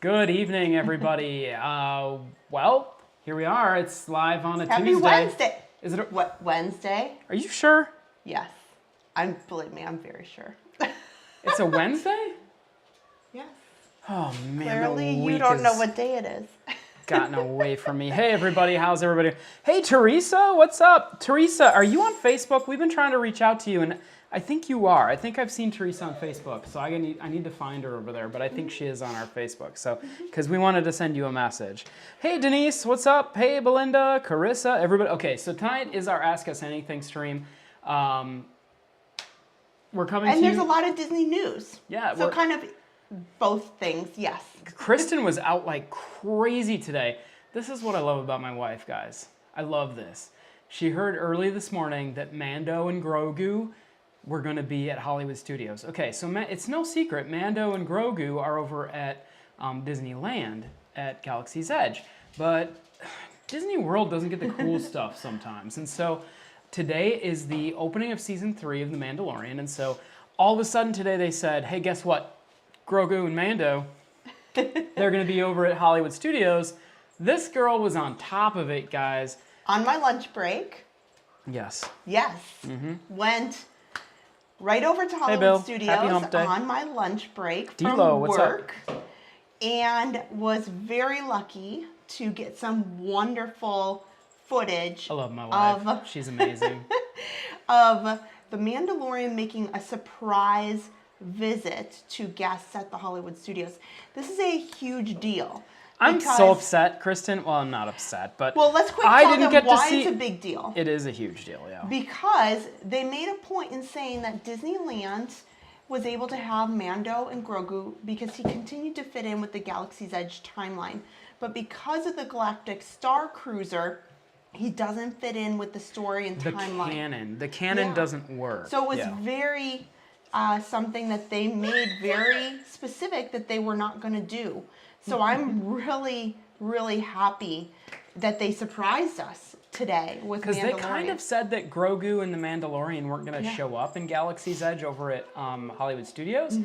Good evening, everybody. Well, here we are. It's live on a Happy Tuesday. Wednesday. Is it What, Wednesday? Are you sure? Yes. Believe me, I'm very sure. It's a Wednesday? Yes. Oh man, Clearly the you week don't know has what day it is. gotten away from me. Hey everybody, how's everybody? Hey Teresa, what's up? Teresa, are you on Facebook? We've been trying to reach out to you, and I think you are. I think I've seen Teresa on Facebook, so I need to find her over there, but I think she is on our Facebook, so, because we wanted to send you a message. Hey Denise, what's up? Hey Belinda, Carissa, everybody. Okay, so tonight is our Ask Us Anything stream. We're coming to you. And there's a lot of Disney news. Yeah. So kind of both things, yes. Kristen was out like crazy today. This is what I love about my wife, guys. I love this. She heard early this morning that Mando and Grogu were going to be at Hollywood Studios. Okay, so it's no secret, Mando and Grogu are over at Disneyland at Galaxy's Edge. But Disney World doesn't get the cool stuff sometimes. And so today is the opening of season 3 of The Mandalorian. And so all of a sudden today they said, hey, guess what? Grogu and Mando, they're going to be over at Hollywood Studios. This girl was on top of it, guys. On my lunch break. Yes. Yes. Went right over to Hollywood Bill. Studios Happy hump day. on my lunch break from D-Lo, what's work. And was very lucky to get some wonderful footage. I love my wife. She's amazing. Of The Mandalorian making a surprise visit to guests at the Hollywood Studios. This is a huge deal. I'm so upset, Kristen. Well, I'm not upset, but well, let's quick tell them why it's a big deal. It is a huge deal, yeah. Because they made a point in saying that Disneyland was able to have Mando and Grogu because he continued to fit in with the Galaxy's Edge timeline. But because of the Galactic Star Cruiser, he doesn't fit in with the story and timeline. The canon doesn't work. So it was very something that they made very specific that they were not going to do. So I'm really, really happy that they surprised us today with Mandalorian. Because they kind of said that Grogu and the Mandalorian weren't going to show up in Galaxy's Edge over at Hollywood Studios,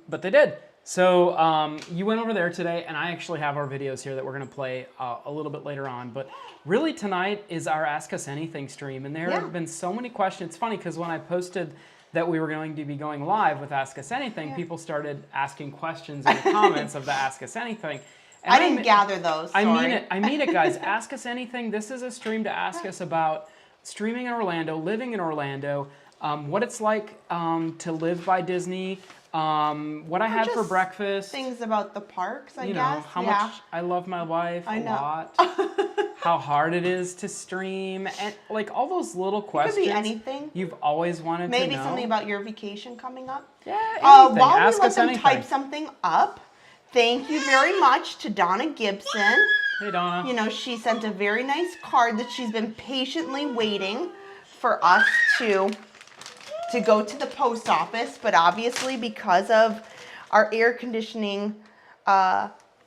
but they did. So you went over there today, and I actually have our videos here that we're going to play a little bit later on. But really tonight is our Ask Us Anything stream, and there have been so many questions. It's funny because when I posted that we were going to be going live with Ask Us Anything, people started asking questions in the comments of the Ask Us Anything. And I didn't gather those, sorry. I mean it, guys. Ask Us Anything. This is a stream to ask us about streaming in Orlando, living in Orlando, what it's like to live by Disney, what I had for breakfast. Things about the parks, I guess. Know, how much I love my wife a lot. How hard it is to stream, and like all those little questions. It could be anything. You've always wanted to know. Maybe something about your vacation coming up. Yeah, anything. While Ask we let us them anything. type something up, thank you very much to Donna Gibson. Hey, Donna. You know, she sent a very nice card that she's been patiently waiting for us to go to the post office, but obviously because of our air conditioning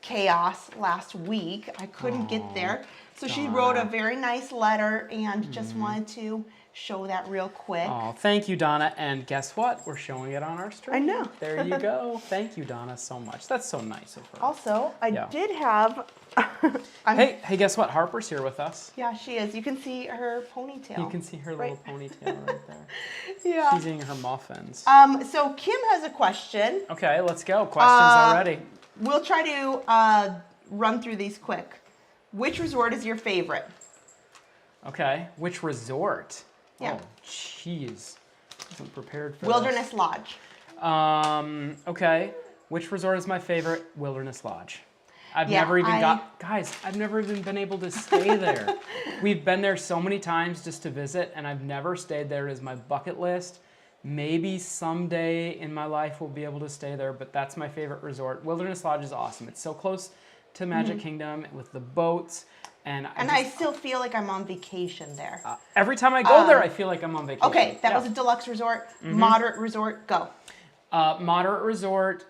chaos last week, I couldn't get there. So she wrote a very nice letter and just wanted to show that real quick. Oh, thank you, Donna. And guess what? We're showing it on our stream. I know. There you go. Thank you, Donna, so much. That's so nice of her. Also, I did have... hey, guess what? Harper's here with us. Yeah, she is. You can see her ponytail. You can see her little ponytail right there. Yeah. She's eating her muffins. So Kim has a question. Okay, let's go. Questions already. We'll try to run through these quick. Which resort is your favorite? Okay, which resort? Yeah. Oh, jeez. Wasn't prepared for Wilderness Lodge. Okay, which resort is my favorite? Wilderness Lodge. I've never even I've never even been able to stay there. We've been there so many times just to visit, and I've never stayed there. It is my bucket list. Maybe someday in my life we'll be able to stay there, but that's my favorite resort. Wilderness Lodge is awesome. It's so close to Magic Kingdom with the boats. And I still feel like I'm on vacation there. Every time I go there, I feel like I'm on vacation. Okay, that was a deluxe resort. Moderate resort, go. Moderate resort.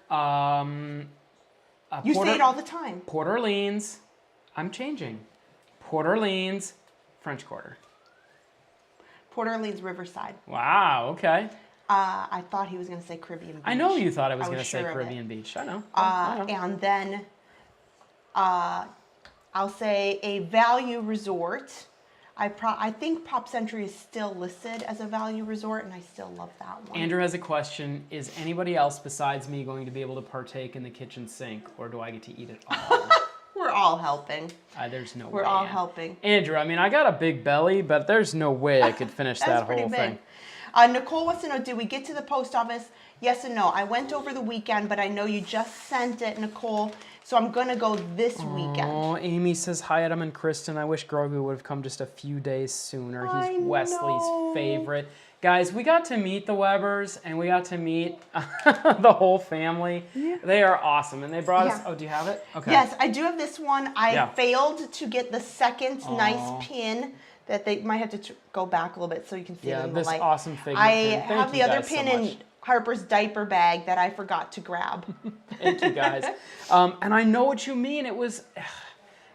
You say it all the time. Port Orleans. I'm changing. Port Orleans, French Quarter. Port Orleans, Riverside. Wow, okay. I thought he was going to say Caribbean Beach. I know you thought I was going to say Caribbean Beach. I know. And then I'll say a value resort. I think Pop Century is still listed as a value resort, and I still love that one. Andrew has a question. Is anybody else besides me going to be able to partake in the kitchen sink, or do I get to eat it all? We're all helping. There's no way. We're all helping. Andrew, I mean, I got a big belly, but there's no way I could finish that whole thing. Nicole wants to know, did we get to the post office? Yes and no. I went over the weekend, but I know you just sent it, Nicole, so I'm going to go this weekend. Oh, Amy says, hi, Adam and Kristen. I wish Grogu would have come just a few days sooner. He's Wesley's favorite. Guys, we got to meet the Webbers, and we got to meet the whole family. Yeah. They are awesome, and they brought us... Oh, do you have it? Okay. Yes, I do have this one. I failed to get the second nice pin that they might have to go back a little bit so you can see it in the light. Yeah, this awesome figure. I have the other pin in Harper's diaper bag that I forgot to grab. Thank you, guys. And I know what you mean. It was...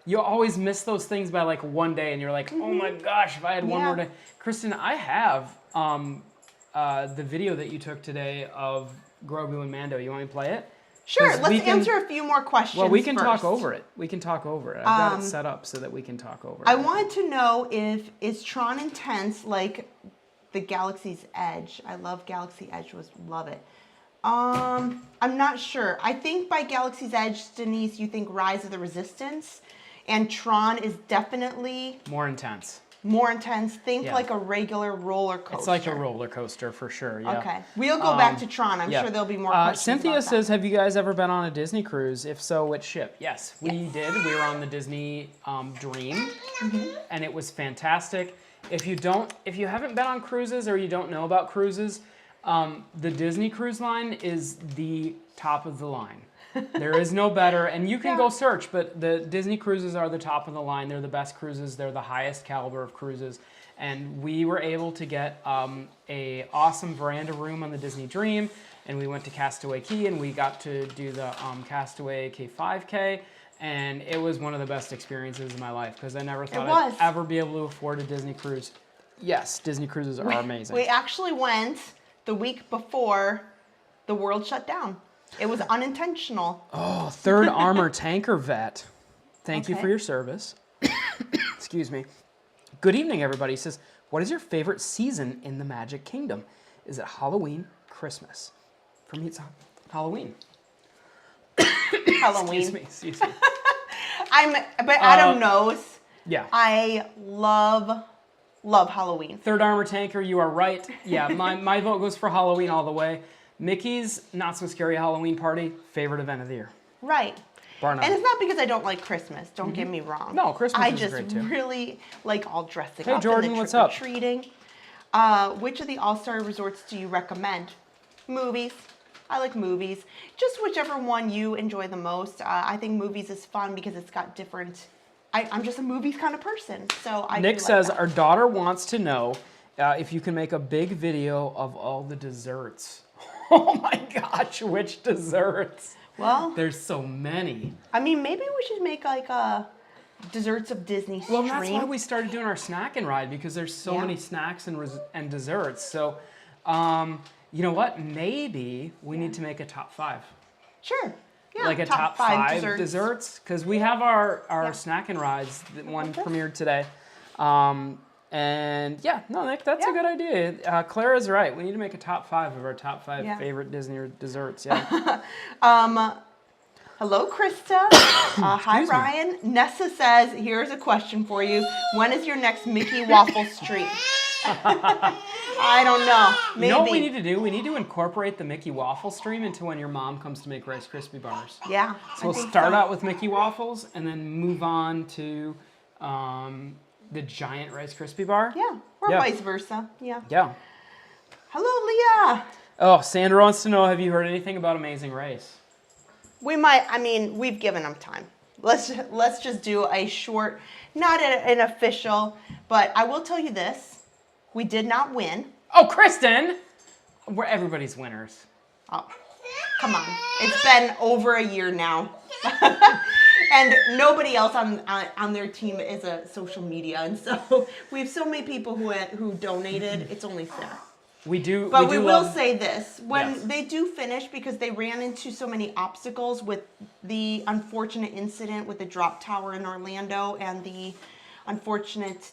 You always miss those things by like one day, and you're like, oh my gosh, if I had one more day. Kristen, I have the video that you took today of Grogu and Mando. You want me to play it? Sure, let's answer a few more questions. Well, we can talk over it. We can talk over it. I've got it set up so that we can talk over it. I wanted to know is Tron Intense like the Galaxy's Edge? I love Galaxy Edge, love it. I'm not sure. I think by Galaxy's Edge, Denise, you think Rise of the Resistance, and Tron is definitely more intense. More intense. Think like a regular roller coaster. It's like a roller coaster for sure. Yeah. Okay. We'll go back to Tron. I'm sure there'll be more questions. Cynthia says, have you guys ever been on a Disney cruise? If so, which ship? Yes, we did. We were on the Disney Dream, and it was fantastic. If you haven't been on cruises or you don't know about cruises, the Disney Cruise Line is the top of the line. There is no better, and you can go search, but the Disney cruises are the top of the line. They're the best cruises. They're the highest caliber of cruises, and we were able to get a awesome veranda room on the Disney Dream, and we went to Castaway Cay, and we got to do the Castaway Cay 5K, and it was one of the best experiences of my life because I never thought I'd ever be able to afford a Disney cruise. Yes, Disney cruises are amazing. We actually went the week before the world shut down. It was unintentional. Oh, Third Armor Tanker Vet. Thank you for your service. Excuse me. Good evening, everybody. He says, what is your favorite season in the Magic Kingdom? Is it Halloween, Christmas? For me, it's Halloween. Halloween. Excuse me. But Adam knows. Yeah. I love Halloween. Third Armor Tanker, you are right. Yeah, my vote goes for Halloween all the way. Mickey's Not So Scary Halloween Party, favorite event of the year. Right. Bar none. And it's not because I don't like Christmas. Don't get me wrong. No, Christmas is great too. I just really like all dressing up. Hey, Jordan, and what's up? Trick-or-treating. Which of the all-star resorts do you recommend? Movies. I like movies. Just whichever one you enjoy the most. I think movies is fun because it's got different... I'm just a movies kind of person, so I Nick says, our daughter wants to know if you can make a big video of all the desserts. Oh my gosh, which desserts? Well, there's so many. I mean, maybe we should make like a desserts of Disney stream. Well, that's why we started doing our snack and ride, because there's so many snacks and desserts. So, you know what? Maybe we need to make a top 5. Sure. Yeah, like a top 5 desserts, because we have our snack and rides. One premiered today. And yeah, no, Nick, that's a good idea. Clara's right. We need to make a top 5 of our top 5 favorite Disney desserts. Yeah. Hello, Krista. Hi, Ryan. Nessa says, here's a question for you. When is your next Mickey Waffles treat? I don't know. Maybe. You know what we need to do? We need to incorporate the Mickey Waffle stream into when your mom comes to make Rice Krispie bars. Yeah. So we'll start out with Mickey Waffles and then move on to the giant Rice Krispie bar. Yeah. Or vice versa. Yeah. Yeah. Hello, Leah. Oh, Sandra wants to know, have you heard anything about Amazing Race? We might, I mean, we've given them time. Let's just do a short, not an official, but I will tell you this. We did not win. Oh, Kristen! We're everybody's winners. Oh, come on. It's been over a year now. And nobody else on their team is a social media. And so we have so many people who donated. It's only fair. We do. But we will love... say this. When yes. they do finish, because they ran into so many obstacles with the unfortunate incident with the drop tower in Orlando and the unfortunate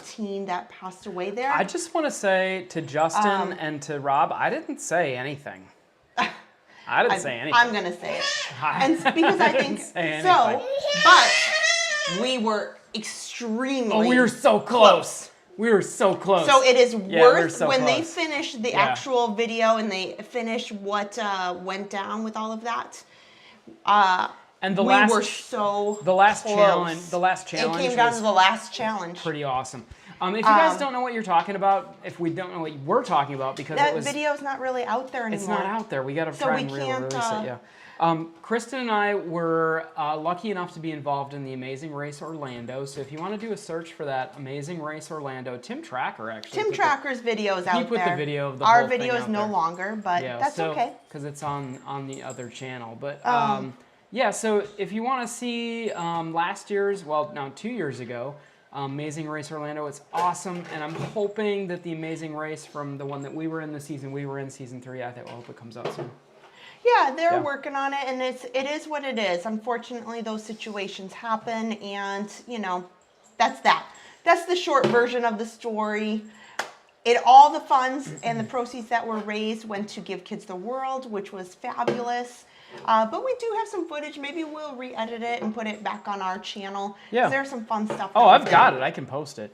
teen that passed away there. I just want to say to Justin and to Rob, I didn't say anything. I didn't say anything. I'm going to say it. And because I think so, but we were extremely we were so close. We were so close. So it is worth, so when close. they finish the actual video and they finish what went down with all of that, and we were so close. The last challenge. It came down to the last challenge. Pretty awesome. If you guys don't know what you're talking about, if we don't know what we're talking about, because that video's not really out there anymore. It's not out there. We got to try and release it. Yeah. Kristen and I were lucky enough to be involved in the Amazing Race Orlando. So if you want to do a search for that Amazing Race Orlando, Tim Tracker actually. Tim Tracker's video's out there. He put the video of the Our whole thing video is out no there. longer, but that's okay. Because it's on the other channel. But yeah, so if you want to see last year's, 2 years ago, Amazing Race Orlando, it's awesome. And I'm hoping that the Amazing Race from the one that we were in season 3, I hope it comes out soon. Yeah, they're working on it, and it is what it is. Unfortunately, those situations happen, and, that's that. That's the short version of the story. All the funds and the proceeds that were raised went to Give Kids the World, which was fabulous. But we do have some footage. Maybe we'll re-edit it and put it back on our channel. Yeah. There's some fun stuff. Oh, I've got it. I can post it.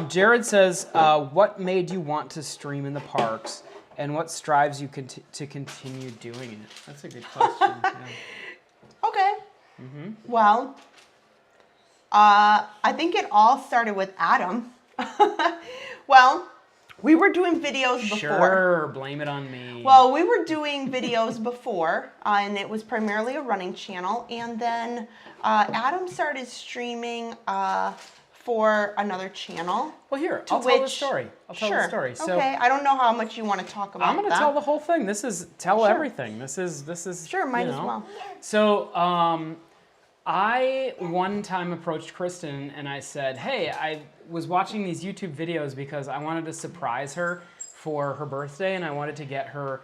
Jared says, what made you want to stream in the parks? And what strives you to continue doing it? That's a good question. Yeah. Okay. Mm-hmm. Well, I think it all started with Adam. Well, we were doing videos before. Sure, blame it on me. Well, we were doing videos before, and it was primarily a running channel. And then Adam started streaming for another channel. Well, here, I'll tell the story. I'll tell the story. So, okay, I don't know how much you want to talk about. I'm going to tell the whole thing. This is everything. This is sure, might as well. So, I one time approached Kristen and I said, "Hey, I was watching these YouTube videos because I wanted to surprise her for her birthday, and I wanted to get her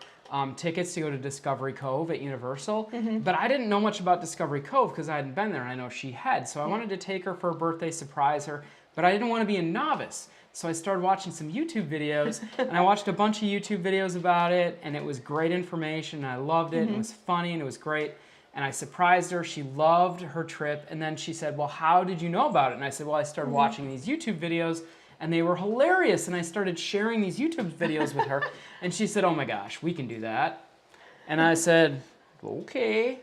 tickets to go to Discovery Cove at Universal. But I didn't know much about Discovery Cove because I hadn't been there, and I know she had. So I wanted to take her for her birthday, surprise her, but I didn't want to be a novice. So I started watching some YouTube videos, and I watched a bunch of YouTube videos about it, and it was great information, and I loved it, and it was funny, and it was great. And I surprised her. She loved her trip. And then she said, well, how did you know about it? And I said, well, I started watching these YouTube videos, and they were hilarious. And I started sharing these YouTube videos with her. And she said, oh my gosh, we can do that. And I said, okay.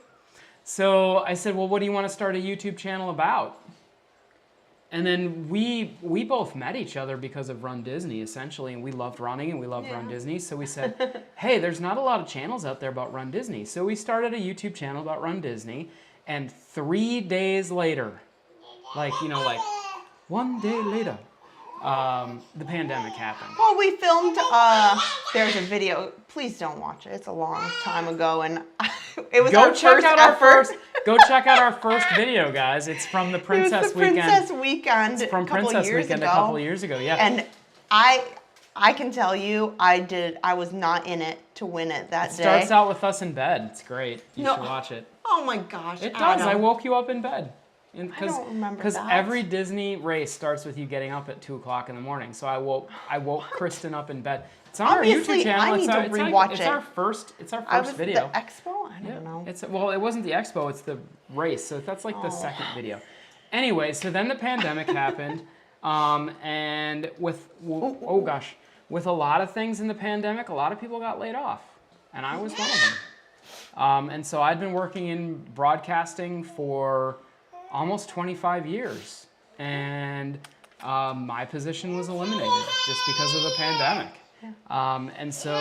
So I said, well, what do you want to start a YouTube channel about? And then we both met each other because of Run Disney, essentially, and we loved running and we loved Run Disney. So we said, hey, there's not a lot of channels out there about Run Disney. So we started a YouTube channel about Run Disney, and 3 days later, like 1 day later, the pandemic happened. Well, we filmed, there's a video. Please don't watch it. It's a long time ago, and it was our first effort. Go check out our first video, guys. It's from the Princess Weekend. Princess Weekend. It's from Princess Weekend a couple of years ago, yeah. And I can tell you, I was not in it to win it that day. It starts out with us in bed. It's great. You should watch it. Oh my gosh. It does. I woke you up in bed. I don't remember that. Because every Disney race starts with you getting up at 2 o'clock in the morning. So I woke Kristen up in bed. It's on our YouTube channel. I need to rewatch it. It's our first video. The expo? I don't know. It wasn't the expo. It's the race. So that's like the second video. Anyway, so then the pandemic happened. And with with a lot of things in the pandemic, a lot of people got laid off, and I was one of them. And so I'd been working in broadcasting for almost 25 years, and my position was eliminated just because of the pandemic. And so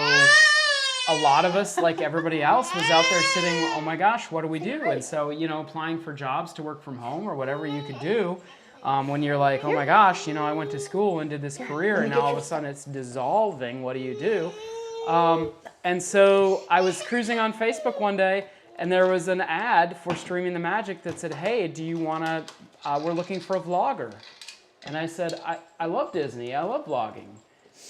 a lot of us, like everybody else, was out there sitting, oh my gosh, what do we do? And so, applying for jobs to work from home or whatever you could do, when you're like, oh my gosh, I went to school and did this career, and now all of a sudden it's dissolving, what do you do? And so I was cruising on Facebook one day, and there was an ad for Streaming the Magic that said, hey, do you want to, we're looking for a vlogger. And I said, I love Disney, I love vlogging.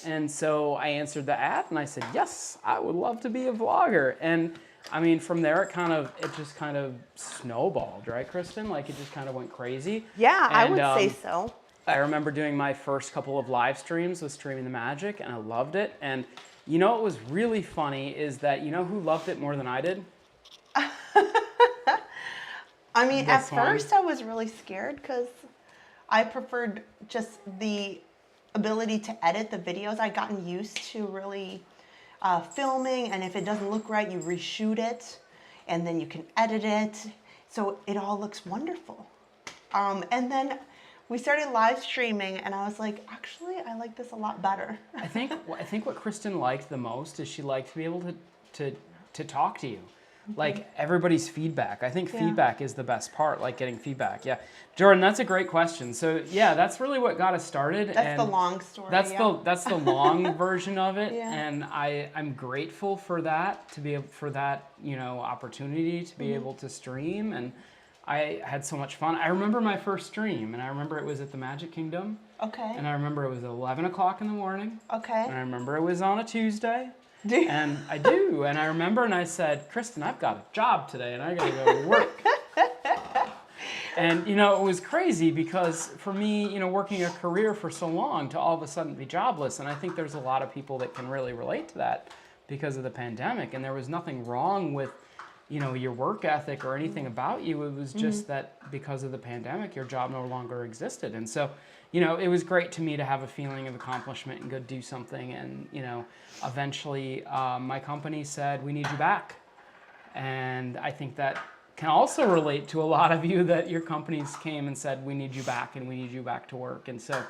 And so I answered the ad, and I said, yes, I would love to be a vlogger. And I mean, from there, it just kind of snowballed, right, Kristen? Like, it just kind of went crazy. Yeah, I would say so. I remember doing my first couple of live streams with Streaming the Magic, and I loved it. And what was really funny is that, who loved it more than I did? I mean, at first I was really scared because I preferred just the ability to edit the videos. I'd gotten used to really filming, and if it doesn't look right, you reshoot it, and then you can edit it, so it all looks wonderful. And then we started live streaming, and I was like, actually, I like this a lot better. I think what Kristen liked the most is she liked to be able to talk to you. Like, everybody's feedback. I think feedback is the best part, like getting feedback. Yeah. Jordan, that's a great question. So, yeah, that's really what got us started. That's the long story. That's the long version of it. Yeah. And I'm grateful for that, for that, opportunity to be able to stream. And I had so much fun. I remember my first stream, and I remember it was at the Magic Kingdom. Okay. And I remember it was 11 o'clock in the morning. Okay. And I remember it was on a Tuesday. Do you? And I do. And I remember, and I said, Kristen, I've got a job today, and I got to go to work. And, it was crazy because for me, working a career for so long to all of a sudden be jobless, and I think there's a lot of people that can really relate to that because of the pandemic. And there was nothing wrong with, your work ethic or anything about you. It was just that because of the pandemic, your job no longer existed. And so, it was great to me to have a feeling of accomplishment and go do something. And, eventually my company said, we need you back. And I think that can also relate to a lot of you, that your companies came and said, we need you back, and we need you back to work. And so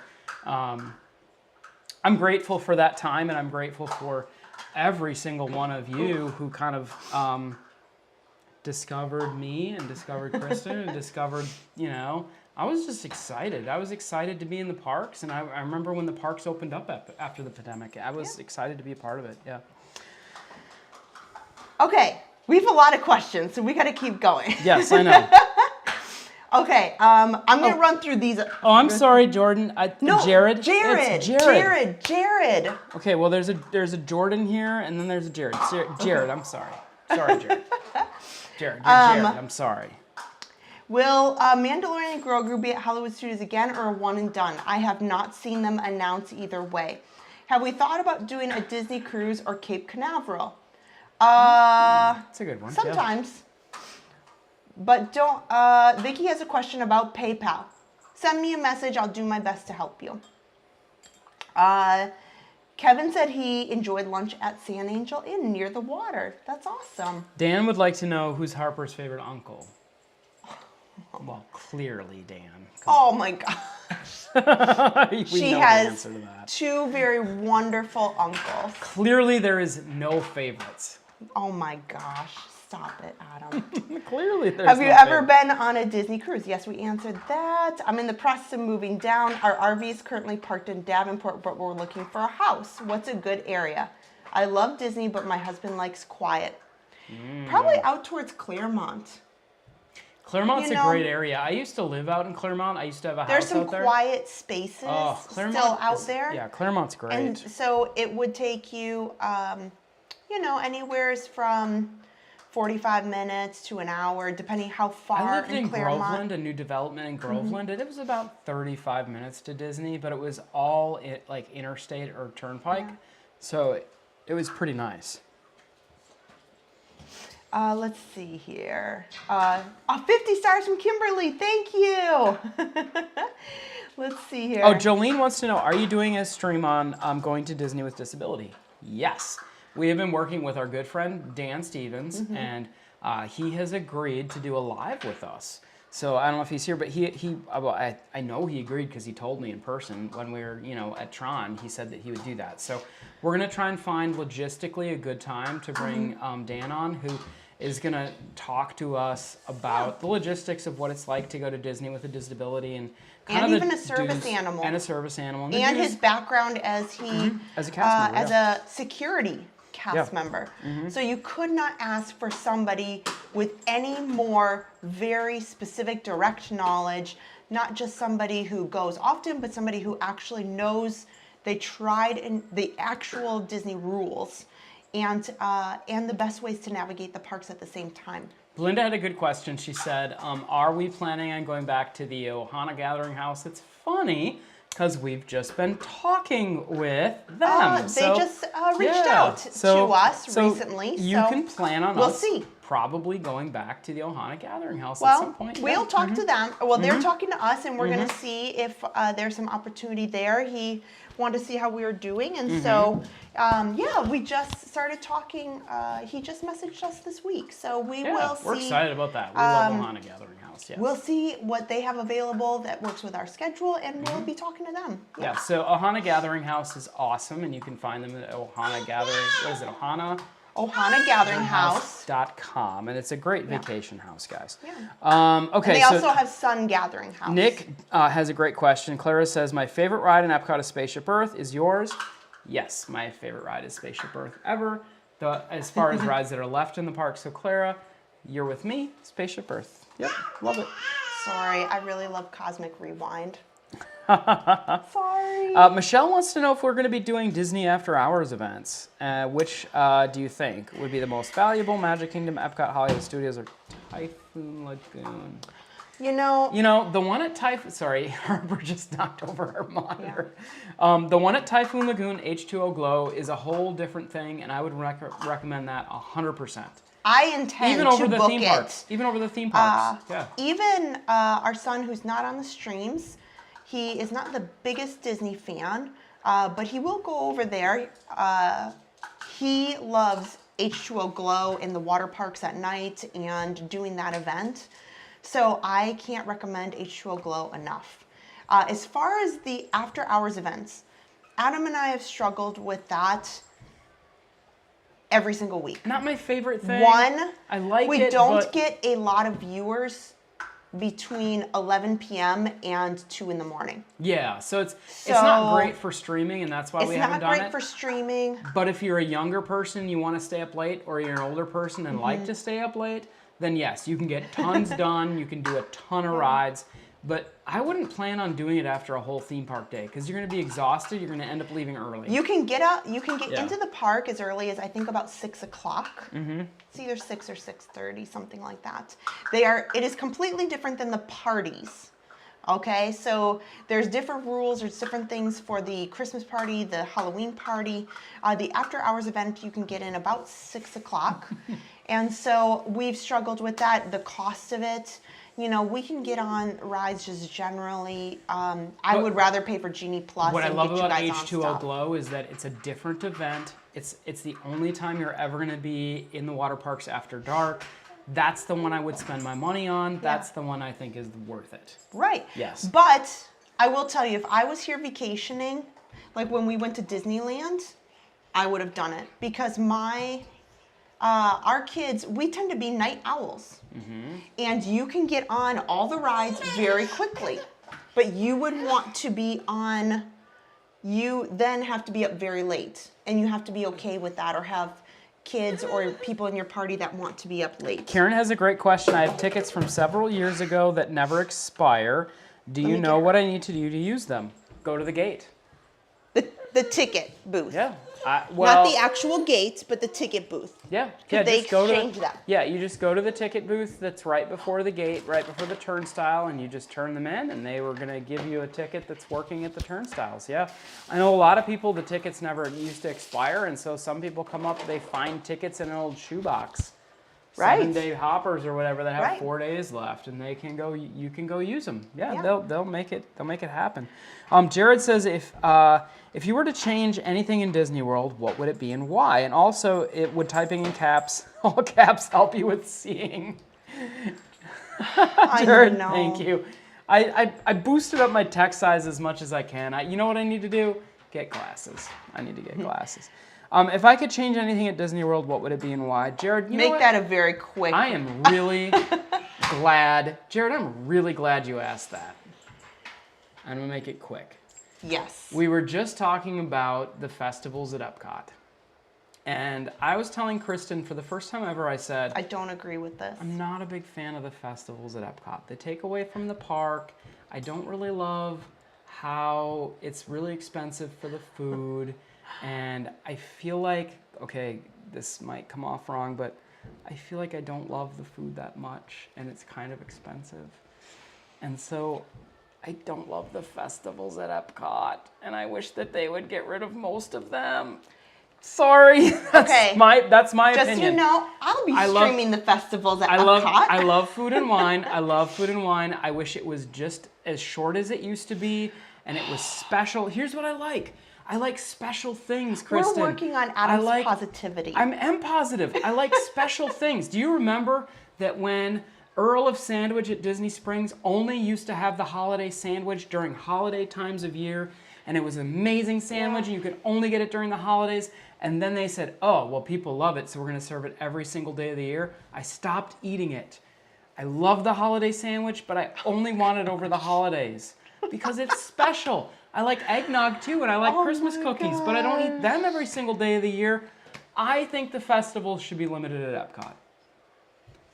I'm grateful for that time, and I'm grateful for every single one of you who kind of discovered me and discovered Kristen and discovered, I was just excited. I was excited to be in the parks, and I remember when the parks opened up after the pandemic. I was excited to be a part of it, yeah. Okay, we have a lot of questions, so we got to keep going. Yes, I know. Okay, I'm going to run through these. Oh, I'm sorry, Jordan. Jared? It's Jared. Okay, well, there's a Jordan here, and then there's a Jared. Jared, I'm sorry. Sorry, Jared. Jared, I'm sorry. Will Mandalorian Grogan be at Hollywood Studios again, or a one and done? I have not seen them announce either way. Have we thought about doing a Disney cruise or Cape Canaveral? That's a good one. Sometimes. Yeah. But don't, Vicky has a question about PayPal. Send me a message, I'll do my best to help you. Kevin said he enjoyed lunch at San Angel Inn near the water. That's awesome. Dan would like to know who's Harper's favorite uncle. Well, clearly Dan. Oh my gosh. She has two very wonderful uncles. Clearly there is no favorites. Oh my gosh. Stop it, Adam. Clearly there's Have you ever been on a Disney cruise? Yes, we answered that. I'm in the process of moving down. Our RV is currently parked in Davenport, but we're looking for a house. What's a good area? I love Disney, but my husband likes quiet. Probably out towards Claremont. Claremont a great area. I used to live out in Claremont. I used to have a house out there. There's some quiet spaces still out there. Yeah, Claremont's great. And so it would take you, anywhere from 45 minutes to an hour, depending how far I lived in Claremont. Groveland, a new development in Groveland, and it was about 35 minutes to Disney, but it was all like interstate or turnpike, so it was pretty nice. Let's see here. 50 stars from Kimberly. Thank you. Let's see here. Oh, Jolene wants to know, are you doing a stream on Going to Disney with Disability? Yes. We have been working with our good friend, Dan Stevens, and he has agreed to do a live with us. So I don't know if he's here, but I know he agreed because he told me in person when we were, at Tron, he said that he would do that. So we're going to try and find logistically a good time to bring Dan on, who is going to talk to us about the logistics of what it's like to go to Disney with a disability and even a service animal. And a service animal. And his background as as a cast member, as a security cast member. So you could not ask for somebody with any more very specific direct knowledge, not just somebody who goes often, but somebody who actually knows they tried in the actual Disney rules and the best ways to navigate the parks at the same time. Belinda had a good question. She said, are we planning on going back to the Ohana Gathering house? It's funny because we've just been talking with them. They just reached out to us recently. You can plan on we'll see. Probably going back to the Ohana Gathering house at some point. We'll talk to them. Well, they're talking to us, and we're going to see if there's some opportunity there. He wanted to see how we were doing, and so, we just started talking. He just messaged us this week, so we will see. We're excited about that. We love Ohana Gathering house. Yes. We'll see what they have available that works with our schedule, and we'll be talking to them. Yeah, so Ohana Gathering house is awesome, and you can find them at Ohana Gathering. What is it, Ohana Gathering House.com, and it's a great vacation house, guys. Yeah. Okay. And they also have Sun Gathering House. Nick has a great question. Clara says, "My favorite ride in Epcot is Spaceship Earth. Is yours?" Yes, my favorite ride is Spaceship Earth ever. As far as rides that are left in the park, so Clara, you're with me. Spaceship Earth. Yep, love it. Sorry, I really love Cosmic Rewind. Sorry. Michelle wants to know if we're going to be doing Disney After Hours events. Which do you think would be the most valuable? Magic Kingdom, Epcot, Hollywood Studios, or Typhoon Lagoon? You know, the one at Typhoon. Sorry, Harper just knocked over our monitor. Yeah. The one at Typhoon Lagoon, H2O Glow, is a whole different thing, and I would recommend that 100%. I intend even over to the book theme it. Parks. Even over the theme parks. Yeah. Even our son, who's not on the streams, he is not the biggest Disney fan, but he will go over there. He loves H2O Glow in the water parks at night and doing that event. So I can't recommend H2O Glow enough. As far as the after hours events, Adam and I have struggled with that every single week. Not my favorite thing. I like it, we don't get a lot of viewers between 11 p.m. and 2 in the morning. Yeah, so it's not great for streaming, and that's why we haven't done it. It's not great for streaming. But if you're a younger person, you want to stay up late, or you're an older person and like to stay up late, then yes, you can get tons done. You can do a ton of rides. But I wouldn't plan on doing it after a whole theme park day because you're going to be exhausted. You're going to end up leaving early. You can get up. You can get into the park as early as I think about 6 o'clock. It's either 6 or 6:30, something like that. It is completely different than the parties. Okay, so there's different rules. There's different things for the Christmas party, the Halloween party. The after hours event you can get in about 6 o'clock, and so we've struggled with that. The cost of it. We can get on rides just generally. I would rather pay for Genie Plus. What I love about H2O H2O Glow is that it's a different event. It's the only time you're ever going to be in the water parks after dark. That's the one I would spend my money on. That's the one I think is worth it. Right. Yes. But I will tell you, if I was here vacationing, like when we went to Disneyland, I would have done it because our kids, we tend to be night owls. And you can get on all the rides very quickly, but you would want to be on, you then have to be up very late, and you have to be okay with that or have kids or people in your party that want to be up late. Karen has a great question. I have tickets from several years ago that never expire. Do you know what I need to do to use them? Go to the gate. The ticket booth. Yeah. Not the actual gate, but the ticket booth. Yeah. They exchange them. Yeah, you just go to the ticket booth that's right before the gate, right before the turnstile, and you just turn them in, and they were going to give you a ticket that's working at the turnstiles. Yeah. I know a lot of people, the tickets never used to expire, and so some people come up, they find tickets in an old shoebox. Right. 7-day hoppers or whatever that have Right. 4 days left, and they can go. You can go use them. Yeah, Yeah. they'll make it happen. Jared says if you were to change anything in Disney World, what would it be and why? And also, would typing in caps, all caps, help you with seeing? Jared, know. thank you. I boosted up my text size as much as I can. You know what I need to do? Get glasses. I need to get glasses. If I could change anything at Disney World, what would it be and why? Jared, you know Make what? that a very quick. I am really glad. Jared, I'm really glad you asked that. I'm going to make it quick. Yes. We were just talking about the festivals at Epcot. And I was telling Kristen for the first time ever, I said, I don't agree with this. I'm not a big fan of the festivals at Epcot. They take away from the park. I don't really love how it's really expensive for the food. And I feel like, okay, this might come off wrong, but I feel like I don't love the food that much, and it's kind of expensive. And so I don't love the festivals at Epcot, and I wish that they would get rid of most of them. Sorry, that's my opinion. Just so you know, I'll be streaming the festivals at Epcot. I love food and wine. I love food and wine. I wish it was just as short as it used to be, and it was special. Here's what I like. I like special things, Kristen. We're working on Adam's positivity. I am positive. I like special things. Do you remember that when Earl of Sandwich at Disney Springs only used to have the holiday sandwich during holiday times of year, and it was an amazing sandwich, and you could only get it during the holidays, and then they said, oh, well, people love it, so we're going to serve it every single day of the year. I stopped eating it. I love the holiday sandwich, but I only want it over the holidays because it's special. I like eggnog too, and I like Christmas cookies, but I don't eat them every single day of the year. I think the festivals should be limited at Epcot.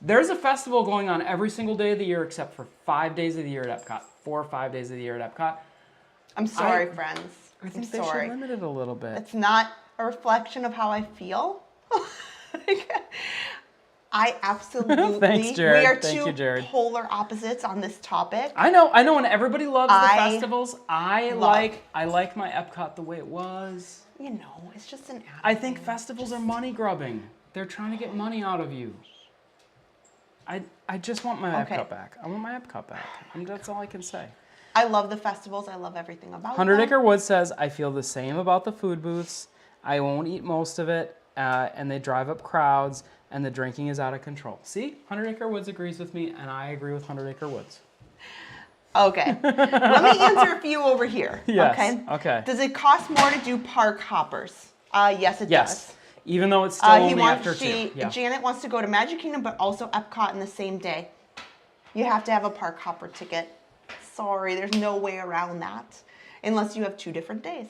There's a festival going on every single day of the year except for 5 days of the year at Epcot. 4 or 5 days of the year at Epcot. I'm sorry, friends. I think I'm they sorry. should limit it a little bit. It's not a reflection of how I feel. I absolutely. Thanks, Jared. We are Thank you, Jared. two polar opposites on this topic. I know, and everybody loves the festivals. I like my Epcot the way it was. You know, it's just an attitude. I think festivals are money grubbing. They're trying to get money out of you. I just want my Epcot back. I want my Epcot back. That's all I can say. I love the festivals. I love everything about 100 them. Acre Woods says, I feel the same about the food booths. I won't eat most of it, and they drive up crowds, and the drinking is out of control. See? 100 Acre Woods agrees with me, and I agree with 100 Acre Woods. Okay. Let me answer a few over here. Yes. Okay. Does it cost more to do park hoppers? Yes, it does. Even though it's still only after 2. Yeah. Janet wants to go to Magic Kingdom, but also Epcot in the same day. You have to have a park hopper ticket. Sorry, there's no way around that, unless you have 2 different days.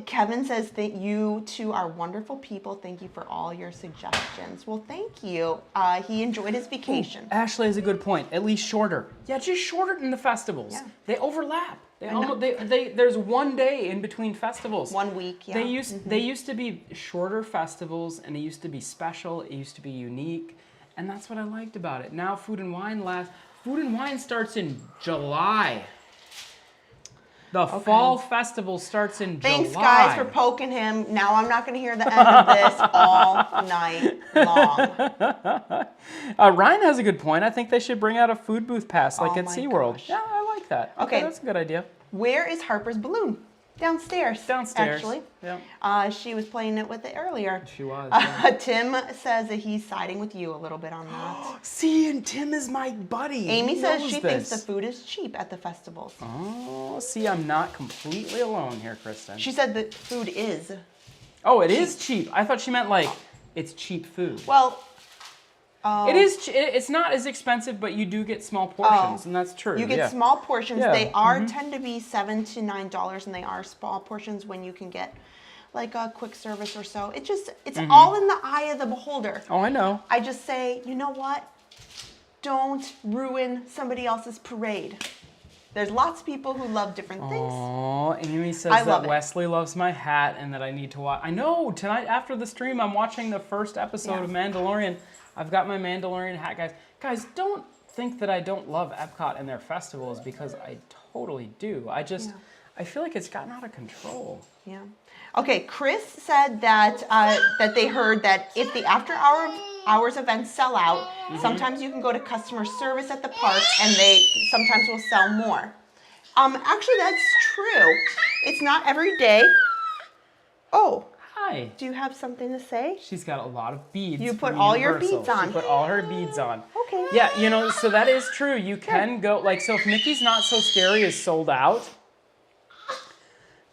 Kevin says that you two are wonderful people. Thank you for all your suggestions. Well, thank you. He enjoyed his vacation. Ooh, Ashley has a good point. At least shorter. Yeah, just shorter than the festivals. Yeah. They overlap. There's 1 day in between festivals. 1 week, yeah. They used to be shorter festivals, and it used to be special. It used to be unique, and that's what I liked about it. Now Food and Wine starts in July. The fall festival starts in July. Thanks, guys, for poking him. Now I'm not going to hear the end of this all night long. Ryan has a good point. I think they should bring out a food booth pass like at SeaWorld. Gosh. Yeah, I like that. Okay, that's a good idea. Where is Harper's Balloon? Downstairs. Actually. Yeah. She was playing it with it earlier. She was. Yeah. Tim says that he's siding with you a little bit on that. See, and Tim is my buddy. Amy says she thinks the food is cheap at the festivals. Oh, see, I'm not completely alone here, Kristen. She said that food is. Oh, it is cheap. I thought she meant like it's cheap food. Well, it is. It's not as expensive, but you do get small portions, and that's true. You get small portions. Yeah. They are tend to be $7 to $9, and they are small portions when you can get like a quick service or so. It's all in the eye of the beholder. Oh, I know. I just say, you know what? Don't ruin somebody else's parade. There's lots of people who love different things. Oh, Amy says that Wesley loves my hat and that I need to watch. I know, tonight after the stream, I'm watching the first episode of Mandalorian. I've got my Mandalorian hat, guys. Guys, don't think that I don't love Epcot and their festivals, because I totally do. I feel like it's gotten out of control. Yeah. Okay, Chris said that that they heard that if the after-hour hours events sell out. Sometimes you can go to customer service at the park and they sometimes will sell more. Actually, that's true. It's not every day. Oh. Hi. Do you have something to say? She's got a lot of beads. You put from all your Universal. beads on. She put all her beads on. Okay. Yeah, you know, so that is true. You can go, like, so if Mickey's Not So Scary is sold out,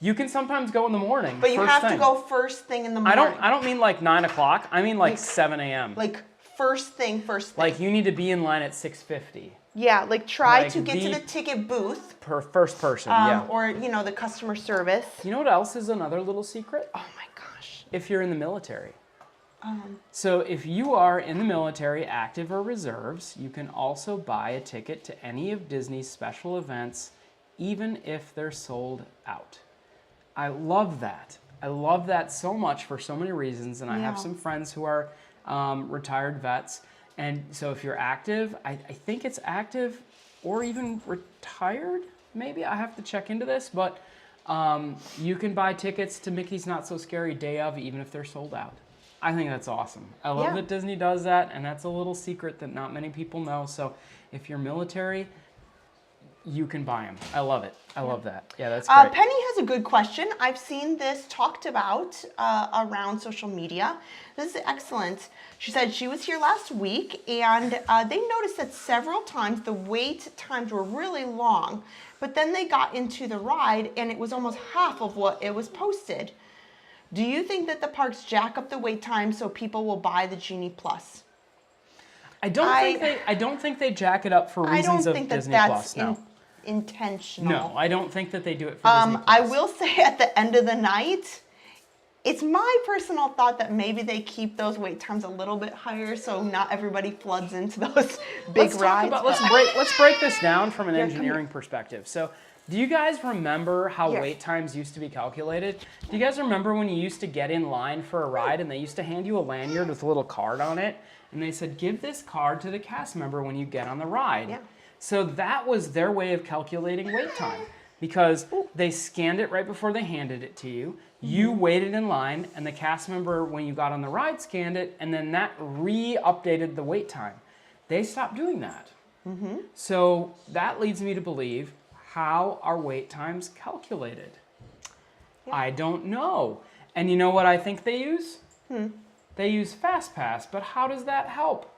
you can sometimes go in the morning. But you first have thing. to go first thing in the morning. I don't mean like 9 o'clock. I mean like 7 a.m. Like first thing. Like you need to be in line at 6:50. Yeah, like try Like to get to the ticket booth. Per first person, yeah. Or, you know, the customer service. You know what else is another little secret? Oh my gosh. If you're in the military. So if you are in the military, active or reserves, you can also buy a ticket to any of Disney's special events, even if they're sold out. I love that. I love that so much for so many reasons, and I have some friends who are retired vets, and so if you're active, I think it's active or even retired, maybe. I have to check into this, but you can buy tickets to Mickey's Not So Scary day of, even if they're sold out. I think that's awesome. I love that Disney does that, and that's a little secret that not many people know. So if you're military, you can buy them. I love it. I love that. Yeah, that's great. Penny has a good question. I've seen this talked about around social media. This is excellent. She said she was here last week, and they noticed that several times the wait times were really long, but then they got into the ride, and it was almost half of what it was posted. Do you think that the parks jack up the wait time so people will buy the Genie Plus? I don't think they jack it up for reasons of Disney Plus. No. Intentional. No, I don't think that they do it for Disney Plus. I will say at the end of the night, it's my personal thought that maybe they keep those wait times a little bit higher so not everybody floods into those big rides. Let's break this down from an engineering perspective. So, do you guys remember how wait times used to be calculated? Do you guys remember when you used to get in line for a ride and they used to hand you a lanyard with a little card on it? And they said, give this card to the cast member when you get on the ride. Yeah. So that was their way of calculating wait time because they scanned it right before they handed it to you. You waited in line and the cast member, when you got on the ride, scanned it, and then that re-updated the wait time. They stopped doing that. So that leads me to believe, how are wait times calculated? I don't know. And you know what I think they use? They use FastPass, but how does that help?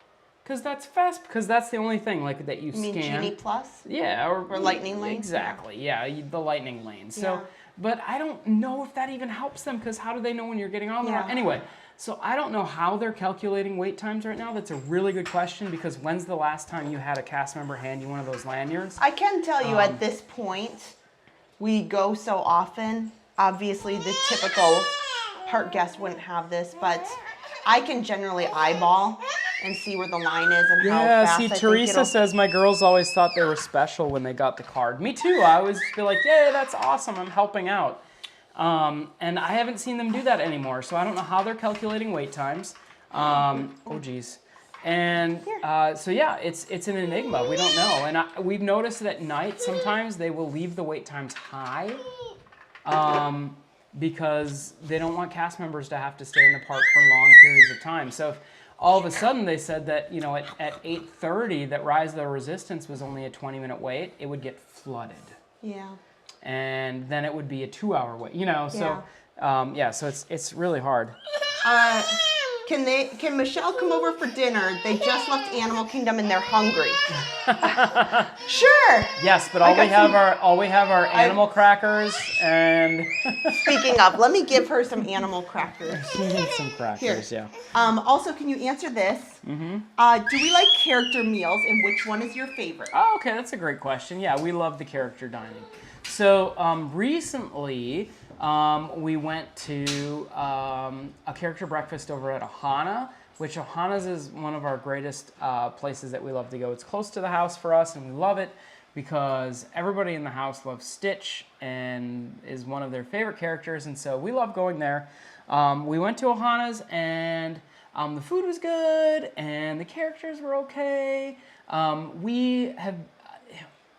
Because that's the only thing like that you scan. You mean Genie Plus? Yeah, or Lightning Lane? Exactly, yeah, the Lightning Lane. So, but I don't know if that even helps them because how do they know when you're getting on the ride? Anyway, so I don't know how they're calculating wait times right now. That's a really good question because when's the last time you had a cast member hand you one of those lanyards? I can tell you at this point, we go so often. Obviously, the typical park guest wouldn't have this, but I can generally eyeball and see where the line is and how fast I think Teresa says my girls always thought they were special when they got the card. Me too. I always feel like, yeah, that's awesome. I'm helping out. And I haven't seen them do that anymore, so I don't know how they're calculating wait times. Oh, geez. And so, yeah, it's an enigma. We don't know. And we've noticed that at night, sometimes they will leave the wait times high because they don't want cast members to have to stay in the park for long periods of time. So if all of a sudden they said that, you know, at 8:30 that Rise of the Resistance was only a 20-minute wait, it would get flooded. Yeah. And then it would be a 2-hour wait, you know, so so it's really hard. Can Michelle come over for dinner? They just left Animal Kingdom and they're hungry. Sure. Yes, but all we have are animal crackers and Speaking of, let me give her some animal crackers. She needs some crackers, yeah. Also, can you answer this? Do we like character meals and which one is your favorite? Oh, okay, that's a great question. Yeah, we love the character dining. So recently, we went to a character breakfast over at Ohana, which Ohana's is one of our greatest places that we love to go. It's close to the house for us, and we love it because everybody in the house loves Stitch and is one of their favorite characters, and so we love going there. We went to Ohana's, and the food was good, and the characters were okay.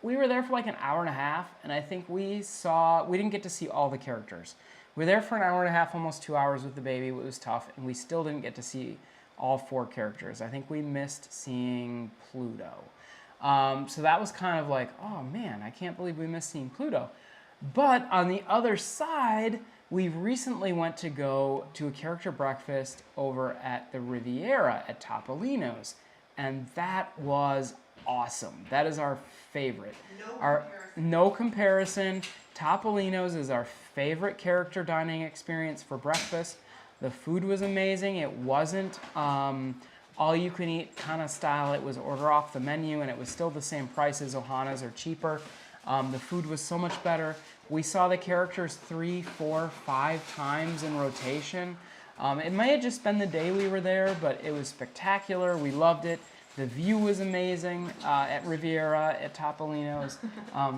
We were there for like an hour and a half, and I think we didn't get to see all the characters. We were there for an hour and a half, almost 2 hours with the baby. It was tough, and we still didn't get to see all 4 characters. I think we missed seeing Pluto. So that was kind of like, oh man, I can't believe we missed seeing Pluto. But on the other side, we recently went to go to a character breakfast over at the Riviera at Topolino's, and that was awesome. That is our favorite. No comparison. Topolino's is our favorite character dining experience for breakfast. The food was amazing. It wasn't all-you-can-eat kind of style. It was order off the menu, and it was still the same price as Ohana's or cheaper. The food was so much better. We saw the characters 3, 4, 5 times in rotation. It may have just been the day we were there, but it was spectacular. We loved it. The view was amazing at Riviera, at Topolino's.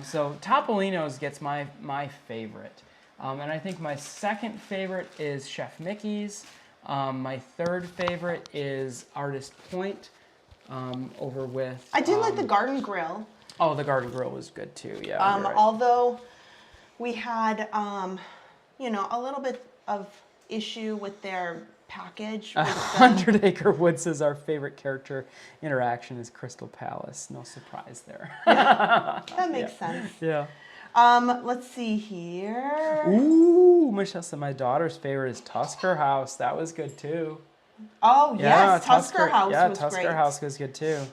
So Topolino's gets my favorite. And I think my second favorite is Chef Mickey's. My third favorite is Artist Point over with... I did like the Garden Grill. Oh, the Garden Grill was good too, yeah. Right. Although we had, you know, a little bit of issue with their package. 100 Acre Woods is our favorite character interaction is Crystal Palace. No surprise there. Yeah, that makes sense. Yeah. Let's see here. Ooh, Michelle said my daughter's favorite is Tusker House. That was good too. Oh, yeah, yes, Tusker House was Tusker great. House was good too.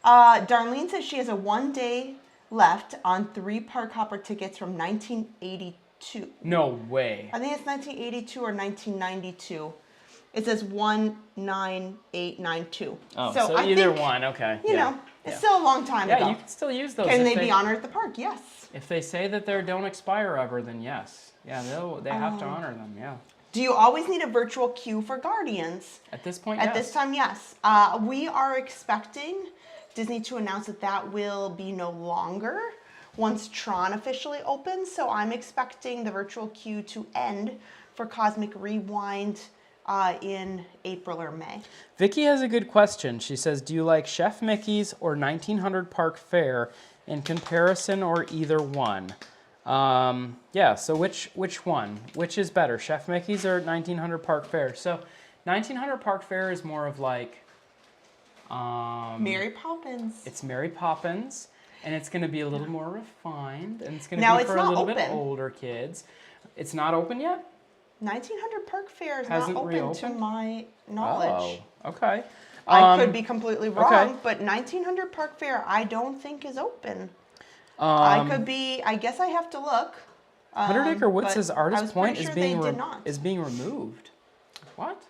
Darlene says she has a 1 day left on 3 park hopper tickets from 1982. No way. I think it's 1982 or 1992. It says 19892. Oh, so either one, okay. You know, it's still a long time ago. Yeah, you can still use those. Can they be honored at the park? Yes. If they say that they don't expire ever, then yes. Yeah, they have to honor them, yeah. Do you always need a virtual queue for Guardians? At this point, At this time, yes. We are expecting Disney to announce that that will be no longer once Tron officially opens. So I'm expecting the virtual queue to end for Cosmic Rewind in April or May. Vicky has a good question. She says, do you like Chef Mickey's or 1900 Park Fare in comparison or either one? Yeah, so which one? Which is better, Chef Mickey's or 1900 Park Fare? So 1900 Park Fare is more of like... Mary Poppins. It's Mary Poppins, and it's going to be a little more refined, and it's going to be for a little bit older kids. It's not open yet? 1900 Park Fare is Hasn't not open reopened? to my knowledge. Oh, okay. I could be completely wrong, okay. but 1900 Park Fare I don't think is open. I could be, I guess I have to look. 100 Acre Woods says Artist Point sure is being removed. What?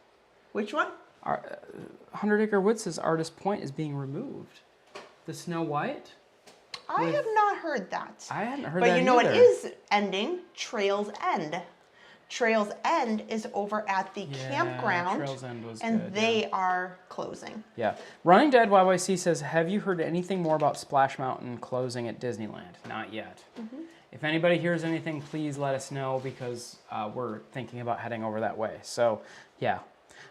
Which one? 100 Acre Woods says Artist Point is being removed. The Snow White? I have not heard that. I hadn't heard that that But you know either. what is ending? Trails End. Trails End is over at the campground, Trails End was and good, they are closing. Yeah. Running Dead YYC says, have you heard anything more about Splash Mountain closing at Disneyland? Not yet. If anybody hears anything, please let us know because we're thinking about heading over that way. So, yeah.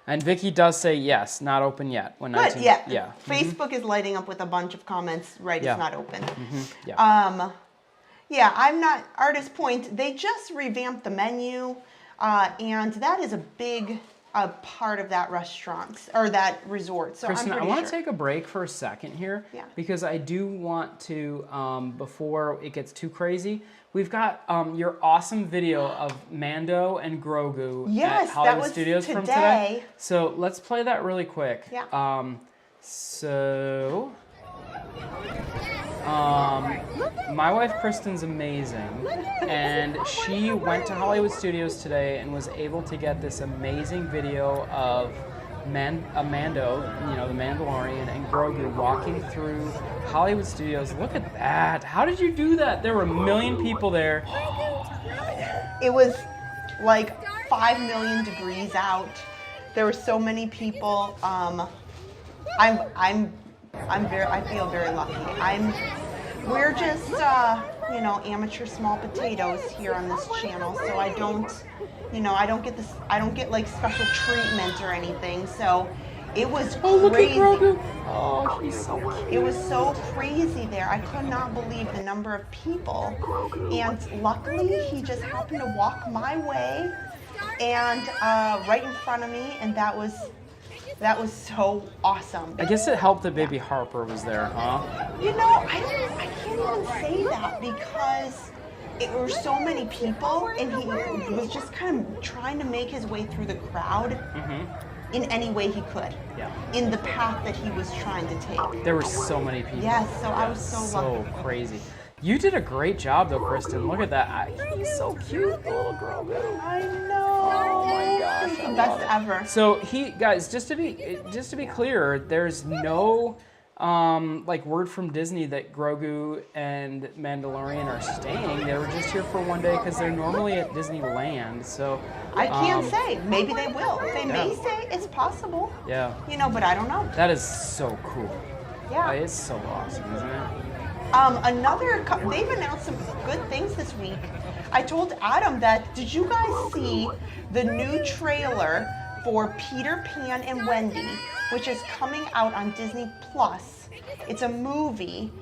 And Vicky does say yes, not open yet. When Good, 19, yeah. Facebook is lighting up with a bunch of comments, right, Yeah. it's not open. Yeah. Yeah, I'm not, Artist Point, they just revamped the menu, and that is a big part of that restaurant, or that resort, so Kristen, I'm I pretty want to sure. take a break for a second here Yeah. because I do want to, before it gets too crazy, we've got your awesome video of Mando and Grogu Yes, at Hollywood that was Studios from today. today. So let's play that really quick. Yeah. My wife Kristen's amazing, and she went to Hollywood Studios today and was able to get this amazing video of Mando, you know, the Mandalorian, and Grogu walking through Hollywood Studios. Look at that. How did you do that? There were 1 million people there. It was like 5 million degrees out. There were so many people. I feel very lucky. We're just, you know, amateur small potatoes here on this channel, so I don't, you know, I don't get like special treatment or anything. So it was crazy. Look at Grogu. Oh, he's so cute. It was so crazy there. I could not believe the number of people. And luckily, he just happened to walk my way and right in front of me, and that was That was so awesome. I guess it helped that Baby Harper was there, huh? You know, I can't even say that because it were so many people, and he was just kind of trying to make his way through the crowd in any way he could. Yeah. In the path that he was trying to take. There were so many people. Yes, so I was so lucky. So crazy. You did a great job though, Kristen. Look at that. He's so cute, the little Grogu. I know. Oh my gosh, the best ever. So guys, just to be clear, there's no like word from Disney that Grogu and Mandalorian are staying. They were just here for one day because they're normally at Disneyland. So I can't say. Maybe they will. They may say it's possible. Yeah. You know, but I don't know. That is so cool. Yeah. It's so awesome, isn't it? They've announced some good things this week. I told Adam that, did you guys see the new trailer for Peter Pan and Wendy, which is coming out on Disney Plus? It's a movie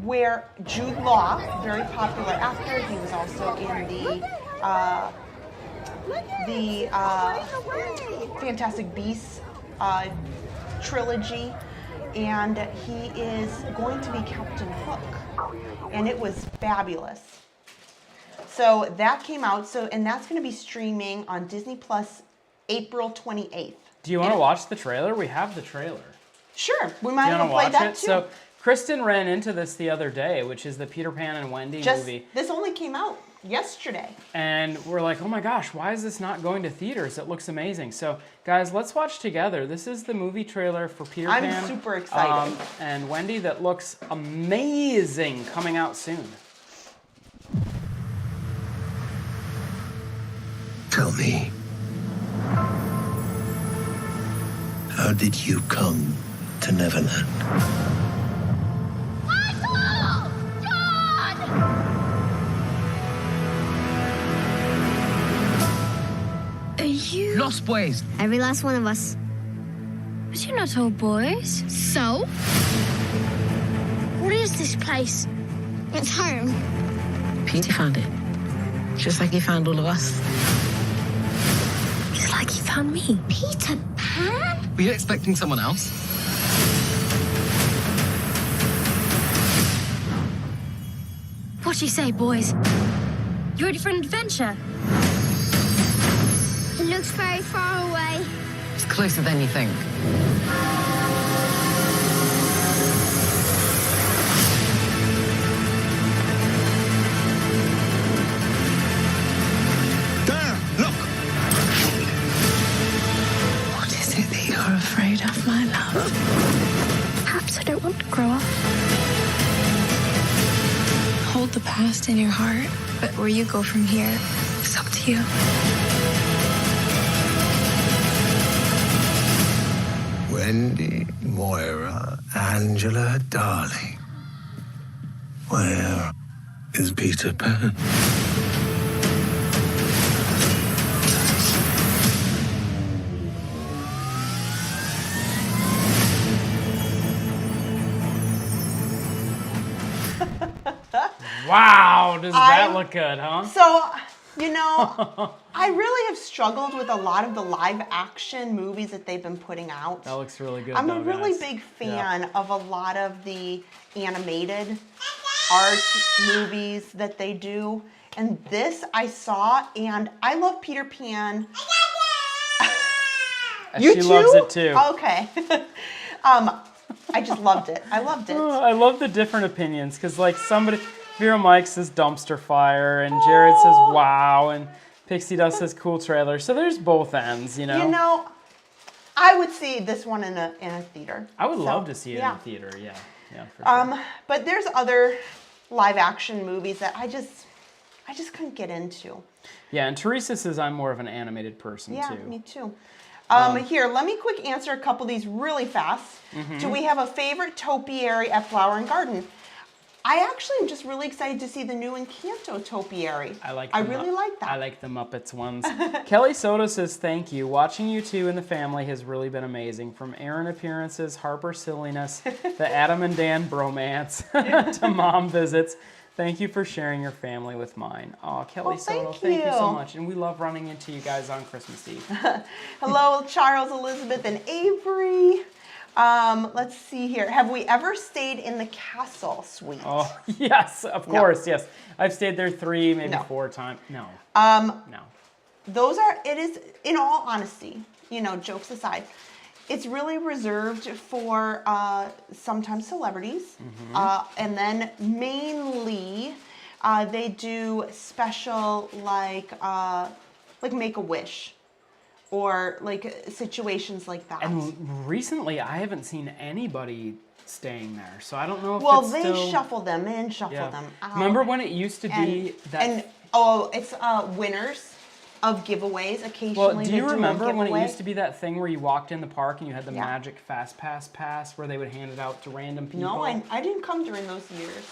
where Jude Law, very popular actor, he was also in the Fantastic Beasts trilogy, and he is going to be Captain Hook, and it was fabulous. So that came out, and that's going to be streaming on Disney Plus April 28th. Do you want to watch the trailer? We have the trailer. Sure, we might Do you have want to to play watch that it? too. So Kristen ran into this the other day, which is the Peter Pan and Wendy movie. This only came out yesterday. And we're like, oh my gosh, why is this not going to theaters? It looks amazing. So guys, let's watch together. This is the movie trailer for Peter Pan. I'm super excited. And Wendy that looks amazing, coming out soon. Tell me, how did you come to Neverland? Michael! John! Are you... Lost boys. Every last one of us. But you're not all boys. So? What is this place? It's home. Peter found it. Just like he found all of us. Just like he found me. Peter Pan? Were you expecting someone else? What do you say, boys? You ready for an adventure? It looks very far away. It's closer than you think. There, look! What is it that you're afraid of, my love? Perhaps I don't want to grow up. Hold the past in your heart, but where you go from here, it's up to you. Wendy, Moira, Angela, darling. Where is Peter Pan? Wow, does that look good, huh? So, you know, I really have struggled with a lot of the live action movies that they've been putting out. That looks really good. I'm a though, really guys. big fan of a lot of the animated art movies that they do. And this I saw, and I love Peter Pan. You She too? loves it too. Okay. I just loved it. I loved it. Oh, I love the different opinions because, like, Vera Mike says dumpster fire, and Jared says wow, and Pixie Dust says cool trailer. So there's both ends, you know. You know, I would see this one in a theater. I would So, love to see it yeah. in the theater. Yeah, for sure. But there's other live action movies that I just couldn't get into. Yeah, and Teresa says I'm more of an animated person Yeah, too. me too. Here, let me quick answer a couple of these really fast. Mm-hmm. Do we have a favorite topiary at Flower and Garden? I actually am just really excited to see the new Encanto topiary. I really like that. I like the Muppets ones. Kelly Soto says thank you. Watching you two and the family has really been amazing. From Aaron appearances, Harper silliness, the Adam and Dan bromance, to mom visits. Thank you for sharing your family with mine. Oh, Kelly Soto, thank thank you so you. much. And we love running into you guys on Christmas Eve. Hello, Charles, Elizabeth, and Avery. Let's see here. Have we ever stayed in the castle suite? Oh, yes, of course, yes. I've stayed there 3, maybe No. 4 times. No. No. It is, in all honesty, you know, jokes aside, it's really reserved for sometimes celebrities. And then mainly they do special like Make-A-Wish or like situations like that. And recently, I haven't seen anybody staying there, so I don't know if well, it's they still... shuffle them in, shuffle them out. Remember when it used to be that... And it's winners of giveaways occasionally. Well, do they you a remember when it giveaway. used to be that thing where you walked in the park and you had the Yeah. magic Fast Pass where they would hand it out to random people? No, I didn't come during those years.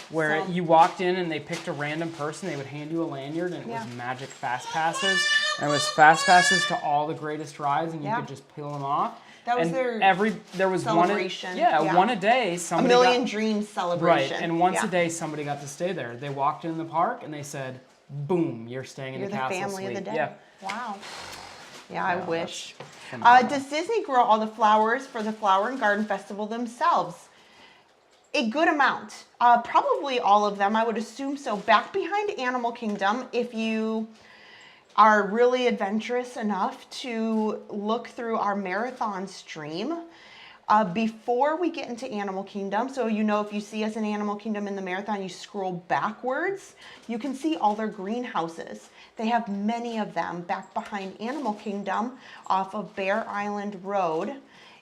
Where So- you walked in and they picked a random person, they would hand you a lanyard and it Yeah. was magic Fast Passes. And it was Fast Passes to all the greatest rides and you Yeah. could just peel them off. That was and their there was celebration. One Yeah. a day. A Somebody Million got, Dreams right, celebration. and once Yeah. a day somebody got to stay there. They walked in the park and they said, boom, you're staying in You're the the castle family suite. of the day. Yeah. Wow. Yeah, I Yeah, wish. that's phenomenal. Does Disney grow all the flowers for the Flower and Garden Festival themselves? A good amount. Probably all of them, I would assume so. Back behind Animal Kingdom, if you are really adventurous enough to look through our marathon stream, before we get into Animal Kingdom, so you know if you see us in Animal Kingdom in the marathon, you scroll backwards, you can see all their greenhouses. They have many of them back behind Animal Kingdom off of Bear Island Road.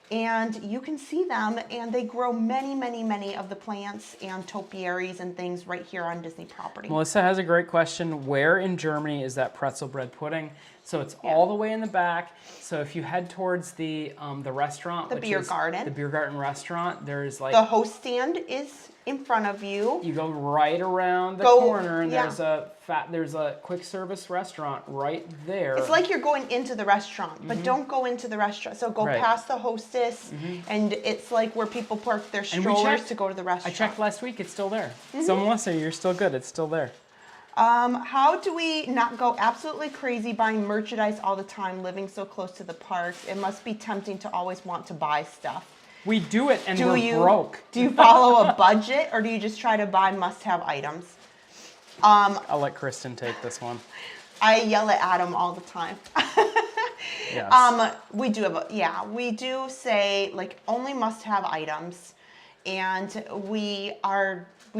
And you can see them, and they grow many, many, many of the plants and topiaries and things right here on Disney property. Melissa has a great question. Where in Germany is that pretzel bread pudding? So it's all the way in the back. So if you head towards the restaurant, The which beer is garden. the beer garden restaurant, there's like The host stand is in front of you. you go right around the Go- corner, and yeah. there's a quick service restaurant right there. It's like you're going into the restaurant, but don't go into the restaurant. So go Right. past the hostess, and it's like where people park their And we strollers checked- to go to the I restaurant. checked last week; it's still there. So Melissa, you're still good. It's still there. How do we not go absolutely crazy buying merchandise all the time, living so close to the parks? It must be tempting to always want to buy stuff. We do it, and Do we're you broke. Do you follow a budget, or do you just try to buy must-have items? I'll let Kristen take this one. I yell at Adam all the time. Yes. We do say like only must-have items, and we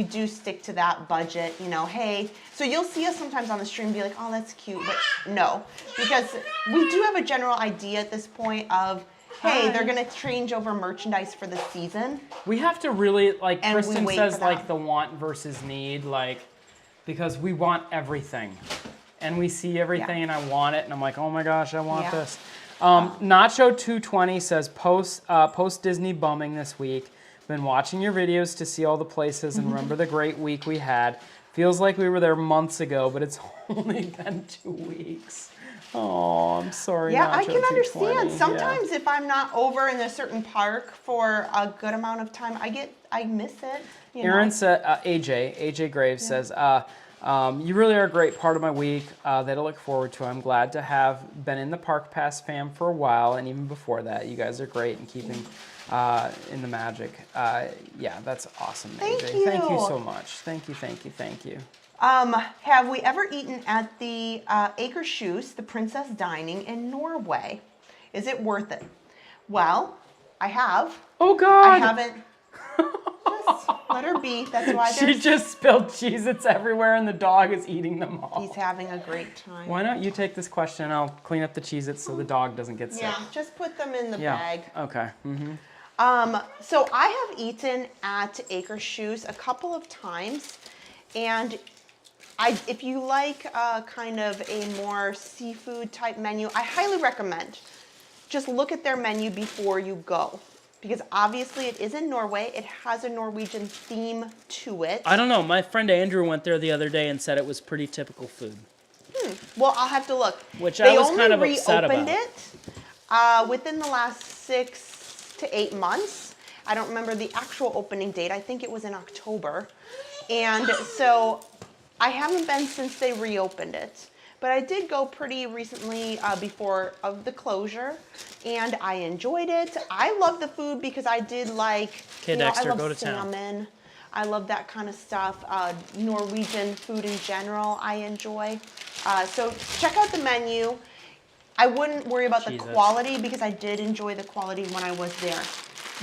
do stick to that budget. You know, hey, so you'll see us sometimes on the stream be like, oh, that's cute, but no, because we do have a general idea at this point of, hey, they're gonna change over merchandise for the season. We have to really, like And we Kristen wait says, for like that. the want versus need, like, because we want everything. And we see everything and I want it, and I'm like, oh my gosh, I want Yeah. this. Nacho220 says, post Disney bumming this week. Been watching your videos to see all the places and remember the great week we had. Feels like we were there months ago, but it's only been 2 weeks. Oh, I'm sorry. Yeah, I can Nacho220. understand. Yeah. Sometimes if I'm not over in a certain park for a good amount of time, I miss it. You know? Aaron said, AJ Graves says, you really are a great part of my week that I look forward to. I'm glad to have been in the Park Pass fam for a while, and even before that, you guys are great in keeping in the magic. Yeah, that's awesome, Thank AJ. you. Thank you so much. Thank you. Have we ever eaten at the Acre Shoes, the Princess Dining in Norway? Is it worth it? Well, I have. Oh, God. I haven't. Just let her be. That's why She just spilled Cheez-Its everywhere, and the dog is eating them all. he's having a great time. Why don't you take this question, and I'll clean up the Cheez-Its so the dog doesn't get sick. Yeah, just put them in the Yeah. bag. Okay. So I have eaten at Acre Shoes a couple of times, and if you like kind of a more seafood type menu, I highly recommend just look at their menu before you go, because obviously it is in Norway. It has a Norwegian theme to it. I don't know. My friend Andrew went there the other day and said it was pretty typical food. Well, I'll have to look. Which they I was only kind of upset reopened about. it within the last 6 to 8 months. I don't remember the actual opening date. I think it was in October. And so I haven't been since they reopened it. But I did go pretty recently before of the closure, and I enjoyed it. I love the food because I did like, Okay, you know, Dexter, I love go to town. salmon. I love that kind of stuff. Norwegian food in general, I enjoy. So check out the menu. I wouldn't worry about the Jesus. quality because I did enjoy the quality when I was there.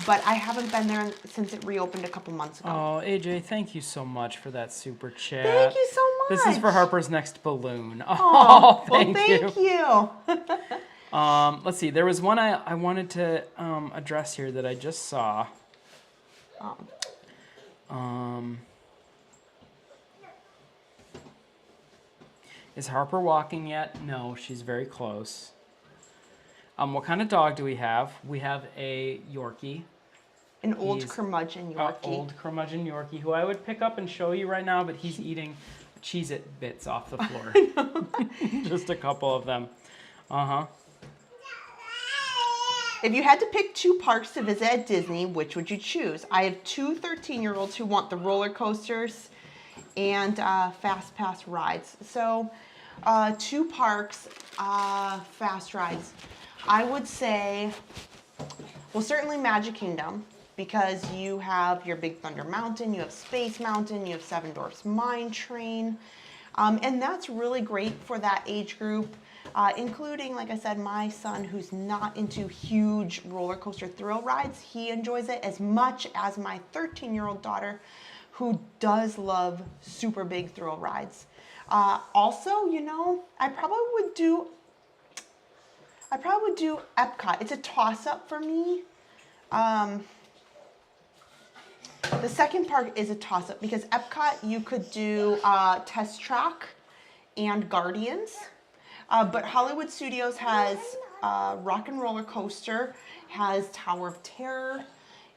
But I haven't been there since it reopened a couple months ago. Oh, AJ, thank you so much for that super chat. Thank you so much. This is for Harper's next balloon. Oh, thank you. Let's see. There was one I wanted to address here that I just saw. Is Harper walking yet? No, she's very close. What kind of dog do we have? We have a Yorkie. An old He's curmudgeon Yorkie. Old curmudgeon Yorkie, who I would pick up and show you right now, but he's eating Cheez-It bits off the floor. Just a couple of them. If you had to pick 2 parks to visit at Disney, which would you choose? I have 2 13-year-olds who want the roller coasters and fast pass rides. So 2 parks, fast rides. I would say, well, certainly Magic Kingdom, because you have your Big Thunder Mountain, you have Space Mountain, you have Seven Dwarfs Mine Train, and that's really great for that age group, including, like I said, my son who's not into huge roller coaster thrill rides. He enjoys it as much as my 13-year-old daughter, who does love super big thrill rides. Also, you know, I probably would do Epcot. It's a toss-up for me. The second park is a toss-up because Epcot, you could do Test Track and Guardians. But Hollywood Studios has Rock and Roller Coaster, has Tower of Terror,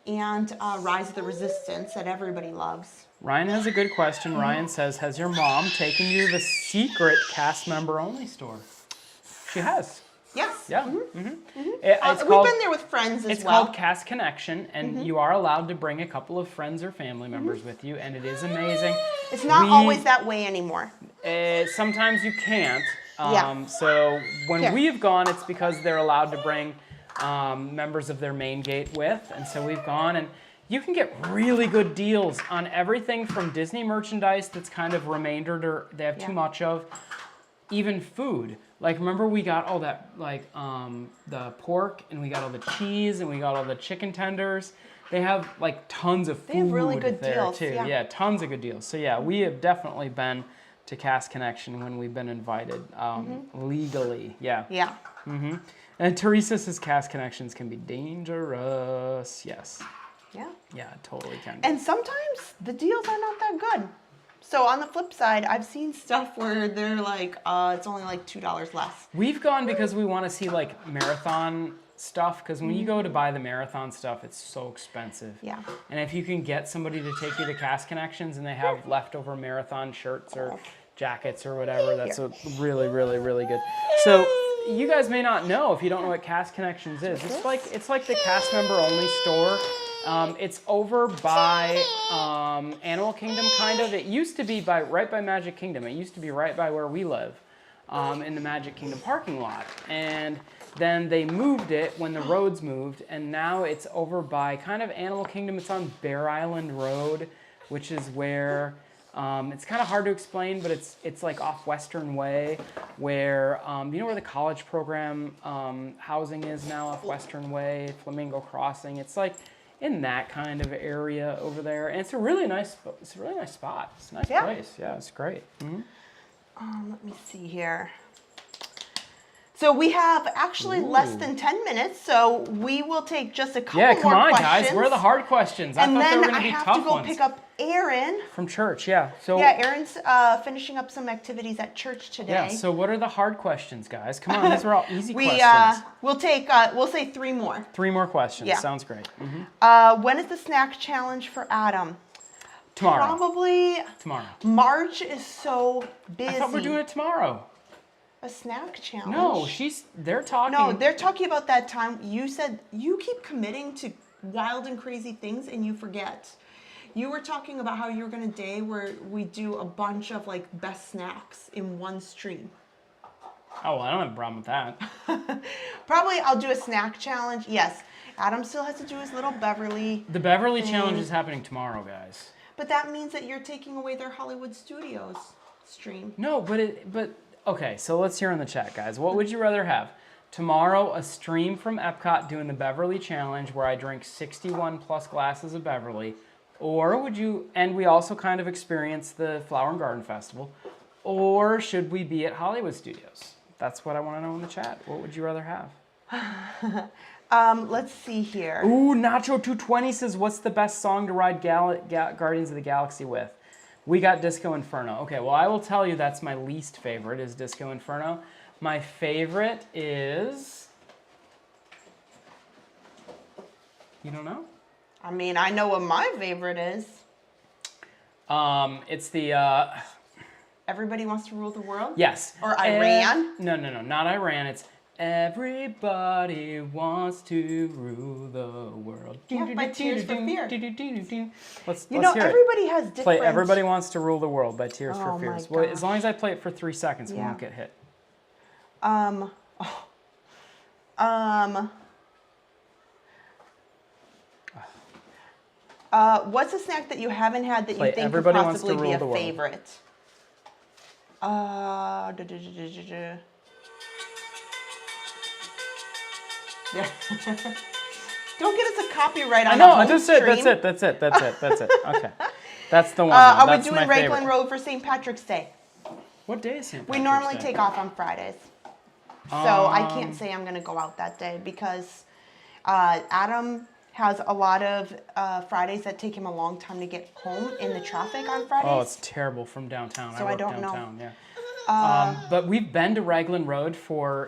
and Rise of the Resistance that everybody loves. Ryan has a good question. Ryan says, has your mom taken you to the secret cast member only store? She has. Yes. Yeah. We've called, been there with friends as well. It's called Cast Connection, and you are allowed to bring a couple of friends or family members with you, and it is amazing. It's not always that way anymore. Sometimes you can't. Yeah. So when Here. we've gone, it's because they're allowed to bring members of their main gate with, and so we've gone, and you can get really good deals on everything from Disney merchandise that's kind of remaindered or they have too much of, even food. Like, remember we got all that, like, the pork, and we got all the cheese, and we got all the chicken tenders. They have, like, tons of food. They have really good there, deals, too. yeah. Tons of good deals. So, yeah, we have definitely been to Cast Connection when we've been invited, legally. Yeah. Yeah. And Teresa says Cast Connections can be dangerous. Yes. Yeah. Yeah, it totally can be. And sometimes the deals are not that good. So on the flip side, I've seen stuff where they're like, it's only like $2 less. We've gone because we want to see, like, marathon stuff, because when you go to buy the marathon stuff, it's so expensive. Yeah. And if you can get somebody to take you to Cast Connections and they have leftover marathon shirts or jackets or whatever, that's a really, really, really good. So you guys may not know, if you don't know what Cast Connections is. It's like the cast member only store. It's over by Animal Kingdom, kind of. It used to be right by Magic Kingdom. It used to be right by where we live, in the Magic Kingdom parking lot. And then they moved it when the roads moved, and now it's over by kind of Animal Kingdom. It's on Bear Island Road, which is where, it's kind of hard to explain, but it's like off Western Way, where, you know where the college program housing is now, off Western Way, Flamingo Crossing. It's like in that kind of area over there, and it's a really nice spot. It's a nice place. Yeah, it's great. Let me see here. So we have actually less than 10 minutes, so we will take just a couple more questions. Yeah, come on, guys. Where are the hard questions? I thought they were going to be tough ones. And then I have to go pick up Aaron. From church, yeah. So yeah, Aaron's finishing up some activities at church today. Yeah, so what are the hard questions, guys? Come on, these are all easy questions. We'll take, we'll say 3 more. 3 more questions. Yeah. Sounds great. When is the snack challenge for Adam? Tomorrow. Probably Tomorrow. March is so busy. I thought we're doing it tomorrow. A snack challenge? No, they're talking. No, they're talking about that time. You said you keep committing to wild and crazy things and you forget. You were talking about how you were going to day where we do a bunch of like best snacks in one stream. Oh, well, I don't have a problem with that. Probably I'll do a snack challenge. Yes, Adam still has to do his little Beverly. The Beverly Challenge is happening tomorrow, guys. But that means that you're taking away their Hollywood Studios stream. No, but okay, so let's hear in the chat, guys. What would you rather have? Tomorrow, a stream from Epcot doing the Beverly Challenge where I drink 61 plus glasses of Beverly, or would you, and we also kind of experience the Flower and Garden Festival, or should we be at Hollywood Studios? That's what I want to know in the chat. What would you rather have? Let's see here. Ooh, Nacho220 says, what's the best song to ride Guardians of the Galaxy with? We got Disco Inferno. Okay, well, I will tell you that's my least favorite is Disco Inferno. My favorite is... You don't know? I mean, I know what my favorite is. It's the... Everybody Wants to Rule the World? Yes. Or Iran? No, not Iran. It's Everybody Wants to Rule the World. Yeah, by Tears for Fears. Let's You know, hear it. everybody has different... Play Everybody Wants to Rule the World by Tears for Oh my Fears. Well, as gosh. long as I play it for 3 seconds, we Yeah. won't get hit. What's a snack that you haven't had that Play you think could Everybody Wants to possibly be Rule a the World. favorite? Don't get us a copyright on I know, the home that's stream. It. Okay. That's the one. Are we That's doing my Raglan favorite. Road for St. Patrick's Day? What day is St. We Patrick's normally Day? take off on Fridays. So I can't say I'm going to go out that day because Adam has a lot of Fridays that take him a long time to get home in the traffic on Fridays. Oh, it's terrible from downtown. So I work don't know. downtown, Yeah. But we've been to Raglan Road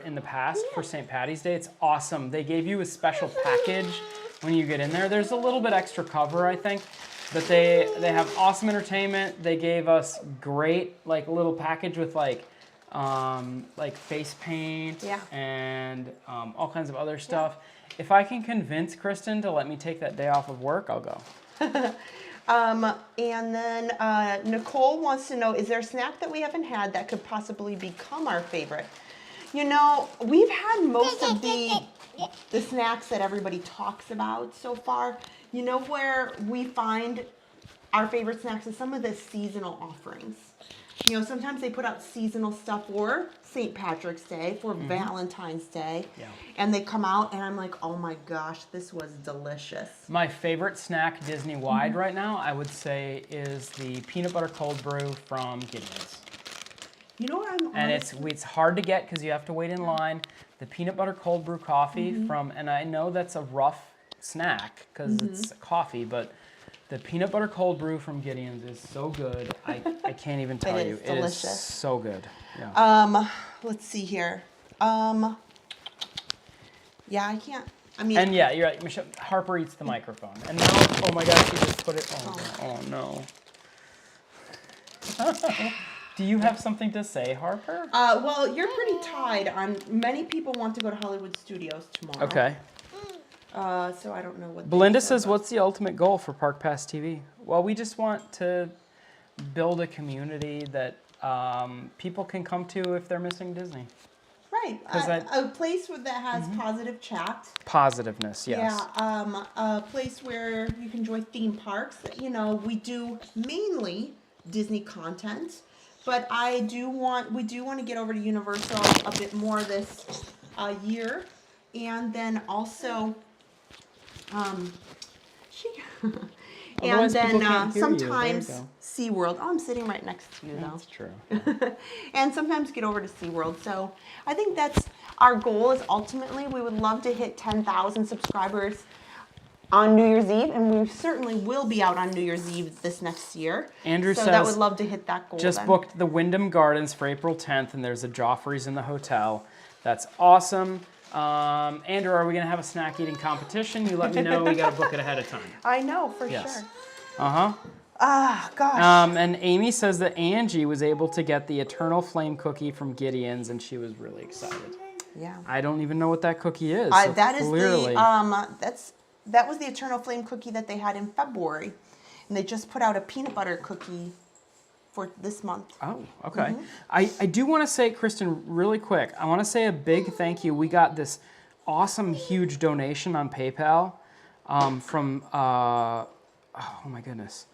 in the past for St. Patty's Day. It's awesome. They gave you a special package when you get in there. There's a little bit extra cover, I think, but they have awesome entertainment. They gave us great little package with like face paint Yeah. and all kinds of other stuff. If I can convince Kristen to let me take that day off of work, I'll go. And then Nicole wants to know, is there a snack that we haven't had that could possibly become our favorite? You know, we've had most of the snacks that everybody talks about so far. You know where we find our favorite snacks is some of the seasonal offerings. You know, sometimes they put out seasonal stuff for St. Patrick's Day, for Valentine's Day. Yeah. And they come out and I'm like, oh my gosh, this was delicious. My favorite snack Disney-wide right now, I would say, is the peanut butter cold brew from Gideon's. You know what I'm And it's hard to get because you have to wait in line. The peanut butter cold brew coffee and I know that's a rough snack because it's coffee, but the peanut butter cold brew from Gideon's is so good. I can't even tell you. It is delicious. It is so good. Yeah. Let's see here. Yeah, I can't. I mean, And yeah, you're right. Michelle, Harper eats the microphone. And now, oh my gosh, she just put it. Oh no. Do you have something to say, Harper? well, you're pretty tied on. Many people want to go to Hollywood Studios tomorrow. Okay. So I don't know what. Belinda says, what's the ultimate goal for Park Pass TV? Well, we just want to build a community that people can come to if they're missing Disney. Right. A place that has positive chat. Positiveness, yes. Yeah. A place where you can enjoy theme parks. You know, we do mainly Disney content, but we do want to get over to Universal a bit more this year, and then also. And Otherwise, people then can't hear you. There you sometimes go. SeaWorld. Oh, I'm sitting right next to you, though. That's true. And sometimes get over to SeaWorld. So I think that's our goal is ultimately we would love to hit 10,000 subscribers on New Year's Eve. And we certainly will be out on New Year's Eve this next year. Andrew so says, that would love to hit that goal. Just booked the Wyndham Gardens for April 10th, and there's a Joffrey's in the hotel. That's awesome. Andrew, are we going to have a snack eating competition? You let me know. We got to book it ahead of time. I know, for Yes. sure. Uh-huh. Ah, gosh. And Amy says that Angie was able to get the Eternal Flame cookie from Gideon's, and she was really excited. Yeah. I don't even know what that cookie is. So That is clearly... that was the Eternal Flame cookie that they had in February. And they just put out a peanut butter cookie for this month. Oh, okay. I do want to say, Kristen, really quick, I want to say a big thank you. We got this awesome, huge donation on PayPal from, oh my goodness,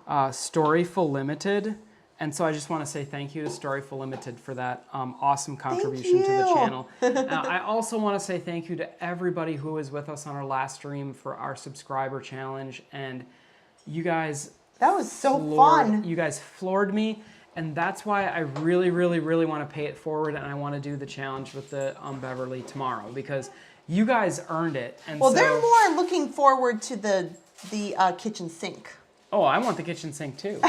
Storyful Limited. And so I just want to say thank you to Storyful Limited for that awesome contribution to the channel. I also want to say thank you to everybody who was with us on our last stream for our subscriber challenge. And you guys... That was so fun. You guys floored me, and that's why I really, really, really want to pay it forward, and I want to do the challenge with the Beverly tomorrow, because you guys earned it. And well, so, they're more looking forward to the kitchen sink. Oh, I want the kitchen sink too.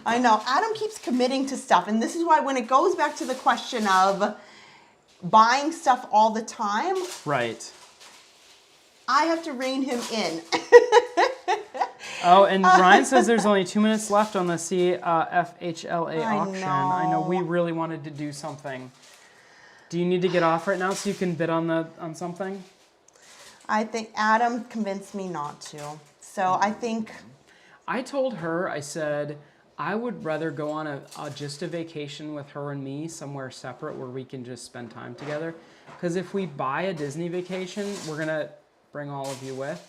I know. Adam keeps committing to stuff, and this is why when it goes back to the question of buying stuff all the time, right, I have to rein him in. Oh, and Ryan says there's only 2 minutes left on the CFHLA auction. I know we really wanted to do something. Do you need to get off right now so you can bid on something? I think Adam convinced me not to. So I think... I told her, I said, I would rather go on just a vacation with her and me somewhere separate where we can just spend time together. Because if we buy a Disney vacation, we're going to bring all of you with.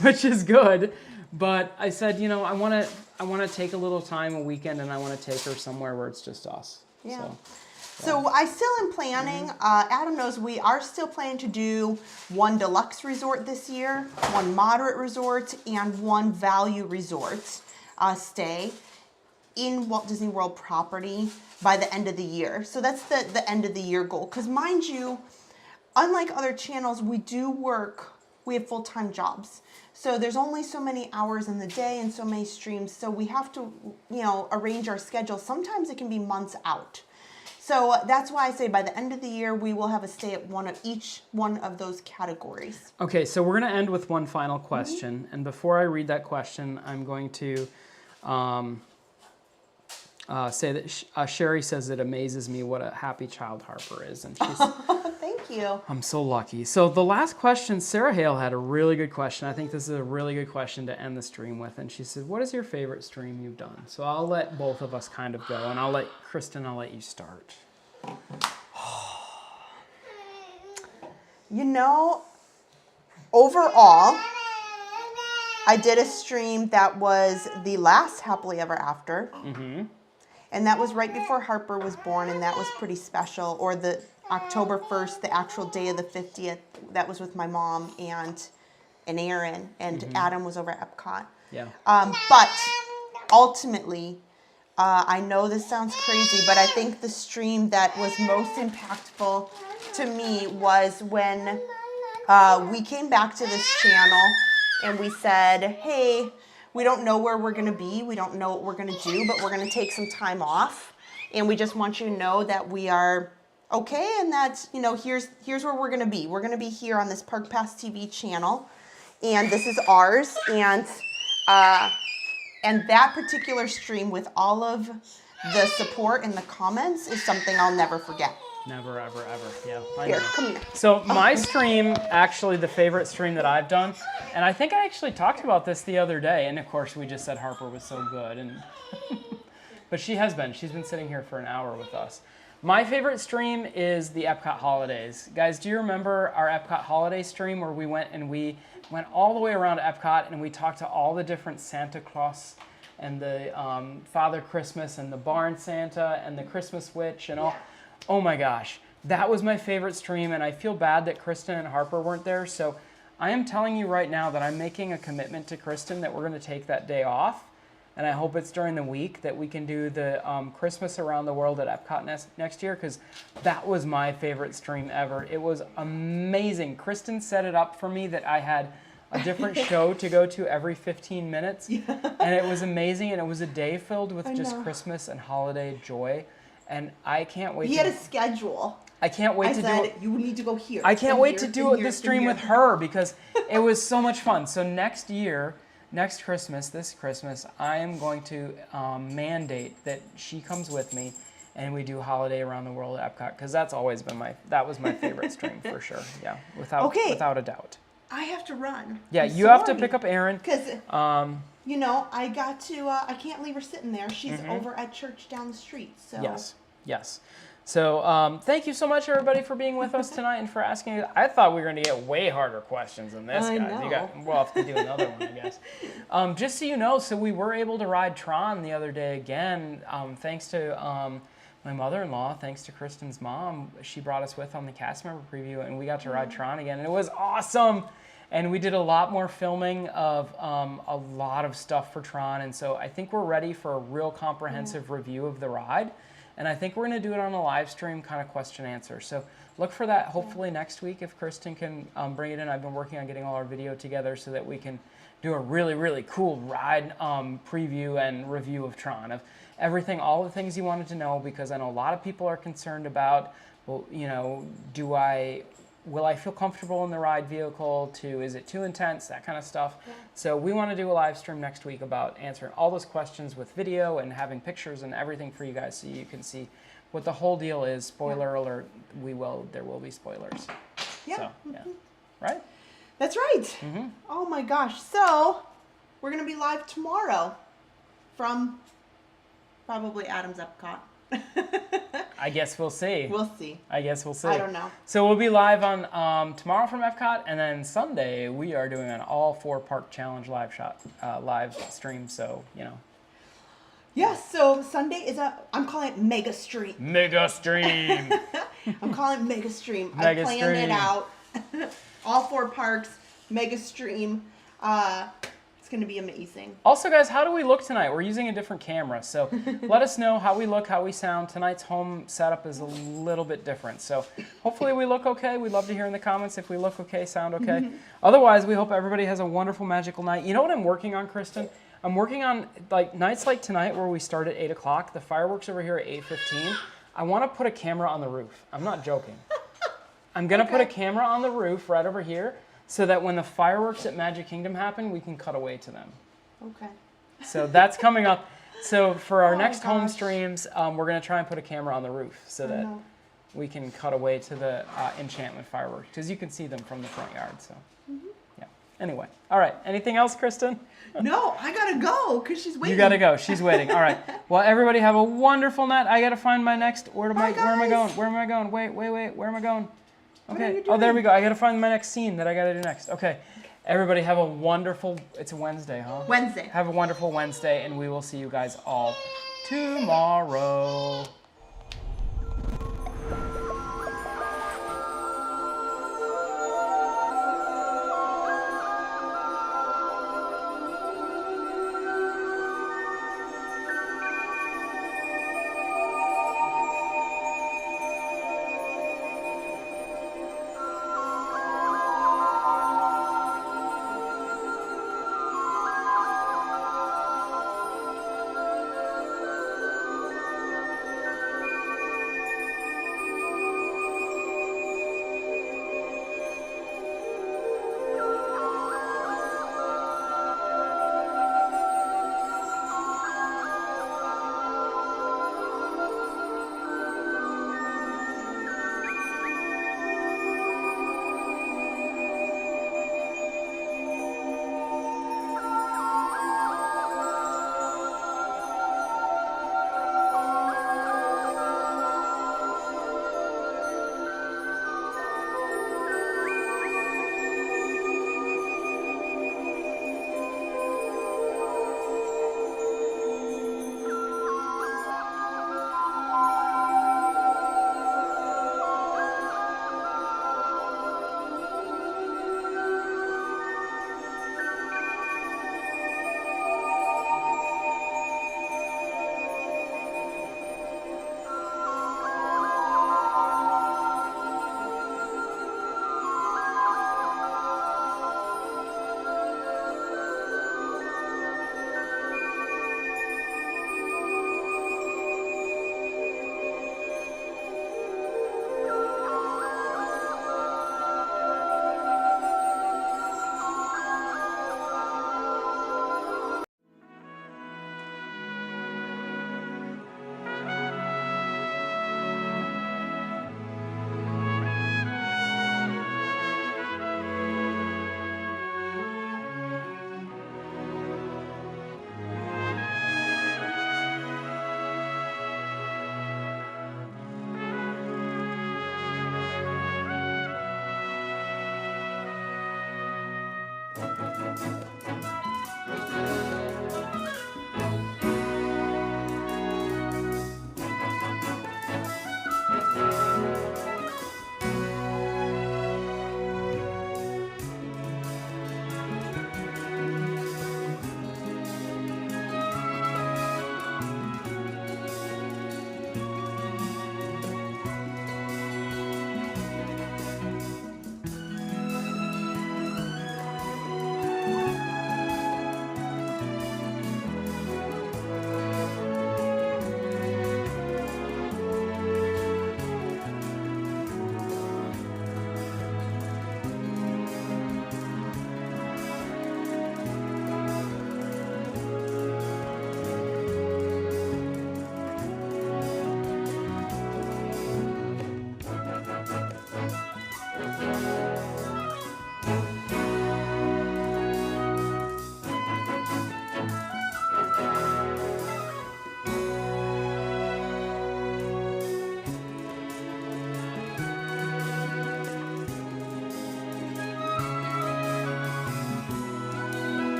Which is good, but I said, you know, I want to take a little time, a weekend, and I want to take her somewhere where it's just us. Yeah. So I still am planning. Adam knows we are still planning to do one deluxe resort this year, one moderate resort, and one value resort stay in Walt Disney World property by the end of the year. So that's the end of the year goal. Because mind you, unlike other channels, we do work. We have full-time jobs. So there's only so many hours in the day and so many streams. So we have to, you know, arrange our schedule. Sometimes it can be months out. So that's why I say by the end of the year, we will have a stay at each one of those categories. Okay, so we're going to end with one final question. And before I read that question, I'm going to say that Sherry says it amazes me what a happy child Harper is. And she's... Thank you. I'm so lucky. So the last question, Sarah Hale had a really good question. I think this is a really good question to end the stream with. And she said, what is your favorite stream you've done? So I'll let both of us kind of go. And I'll let Kristen, I'll let you start. You know, overall, I did a stream that was the last Happily Ever After. Mm-hmm. And that was right before Harper was born, and that was pretty special. Or the October 1st, the actual day of the 50th, that was with my mom and Aaron, and Adam was over at Epcot. Yeah. But ultimately, I know this sounds crazy, but I think the stream that was most impactful to me was when we came back to this channel and we said, hey, we don't know where we're going to be. We don't know what we're going to do, but we're going to take some time off. And we just want you to know that we are okay, and that, you know, here's where we're going to be. We're going to be here on this Park Pass TV channel, and this is ours. And that particular stream with all of the support and the comments is something I'll never forget. Never, ever, ever. Yeah. Here, come here. So my stream, actually the favorite stream that I've done, and I think I actually talked about this the other day, and of course we just said Harper was so good, and but she's been sitting here for an hour with us. My favorite stream is the Epcot Holidays. Guys, do you remember our Epcot Holiday stream where we went all the way around Epcot and we talked to all the different Santa Claus and the Father Christmas and the Barn Santa and the Christmas Witch and all? Oh my gosh, that was my favorite stream, and I feel bad that Kristen and Harper weren't there, so I am telling you right now that I'm making a commitment to Kristen that we're going to take that day off. And I hope it's during the week that we can do the Christmas Around the World at Epcot next year, because that was my favorite stream ever. It was amazing. Kristen set it up for me that I had a different show to go to every 15 minutes. Yeah. And it was amazing. And it was a day filled with just Christmas and holiday joy. And I can't wait. He had a schedule. I can't wait to do it. You need to go here. I can't wait to do the stream with her, because it was so much fun. So next Christmas, this Christmas, I am going to mandate that she comes with me and we do Holiday Around the World at Epcot, because that's always been that was my favorite stream for sure. Yeah, without a doubt. I have to run. Yeah, you have to pick up Erin. Because, I got to, I can't leave her sitting there. She's over at church down the street. So Yes. So thank you so much, everybody, for being with us tonight and for asking. I thought we were going to get way harder questions than this, guys. know. We'll have to do another one, I guess. Just so you know, so we were able to ride Tron the other day again, thanks to my mother-in-law, thanks to Kristen's mom. She brought us with on the cast member preview, and we got to ride Tron again, and it was awesome. And we did a lot more filming of a lot of stuff for Tron, and so I think we're ready for a real comprehensive review of the ride. And I think we're going to do it on a live stream kind of question answer. So look for that hopefully next week if Kristen can bring it in. I've been working on getting all our video together so that we can do a really, really cool ride preview and review of Tron, of everything, all the things you wanted to know, because I know a lot of people are concerned about, well, will I feel comfortable in the ride vehicle? Is it too intense? That kind of stuff. Yeah. So we want to do a live stream next week about answering all those questions with video and having pictures and everything for you guys so you can see what the whole deal is. Spoiler alert, there will be spoilers. Yeah. So, yeah. Right? That's right. Oh my gosh. So we're going to be live tomorrow from probably Adam's Epcot. I guess we'll see. We'll see. I guess we'll see. I don't know. So we'll be live on tomorrow from Epcot, and then Sunday we are doing an all 4 park challenge live stream. So Yes. So Sunday is I'm calling it Mega Stream. Mega stream. I'm calling it Mega Stream. Mega I planned stream. it out. All 4 parks, Mega Stream. It's going to be amazing. Also, guys, how do we look tonight? We're using a different camera, so let us know how we look, how we sound. Tonight's home setup is a little bit different, so hopefully we look okay. We'd love to hear in the comments if we look okay, sound okay. Otherwise, we hope everybody has a wonderful, magical night. You know what I'm working on, Kristen? I'm working on nights like tonight where we start at 8 o'clock. The fireworks over here at 8:15. I want to put a camera on the roof. I'm not joking. I'm going to put a camera on the roof right over here, so that when the fireworks at Magic Kingdom happen, we can cut away to them. Okay. So that's coming up. So for our next home streams, we're going to try and put a camera on the roof so that we can cut away to the enchantment fireworks, because you can see them from the front yard. So, yeah. Anyway, all right. Anything else, Kristen? No, I got to go because she's waiting. You got to go. She's waiting. All right. Well, everybody have a wonderful night. I got to find my next. Where am I going? Where am I going? Wait. Where am I going? Okay. Oh, there we go. I got to find my next scene that I got to do next. Okay. Everybody have a wonderful, it's a Wednesday, huh? Wednesday. Have a wonderful Wednesday, and we will see you guys all tomorrow.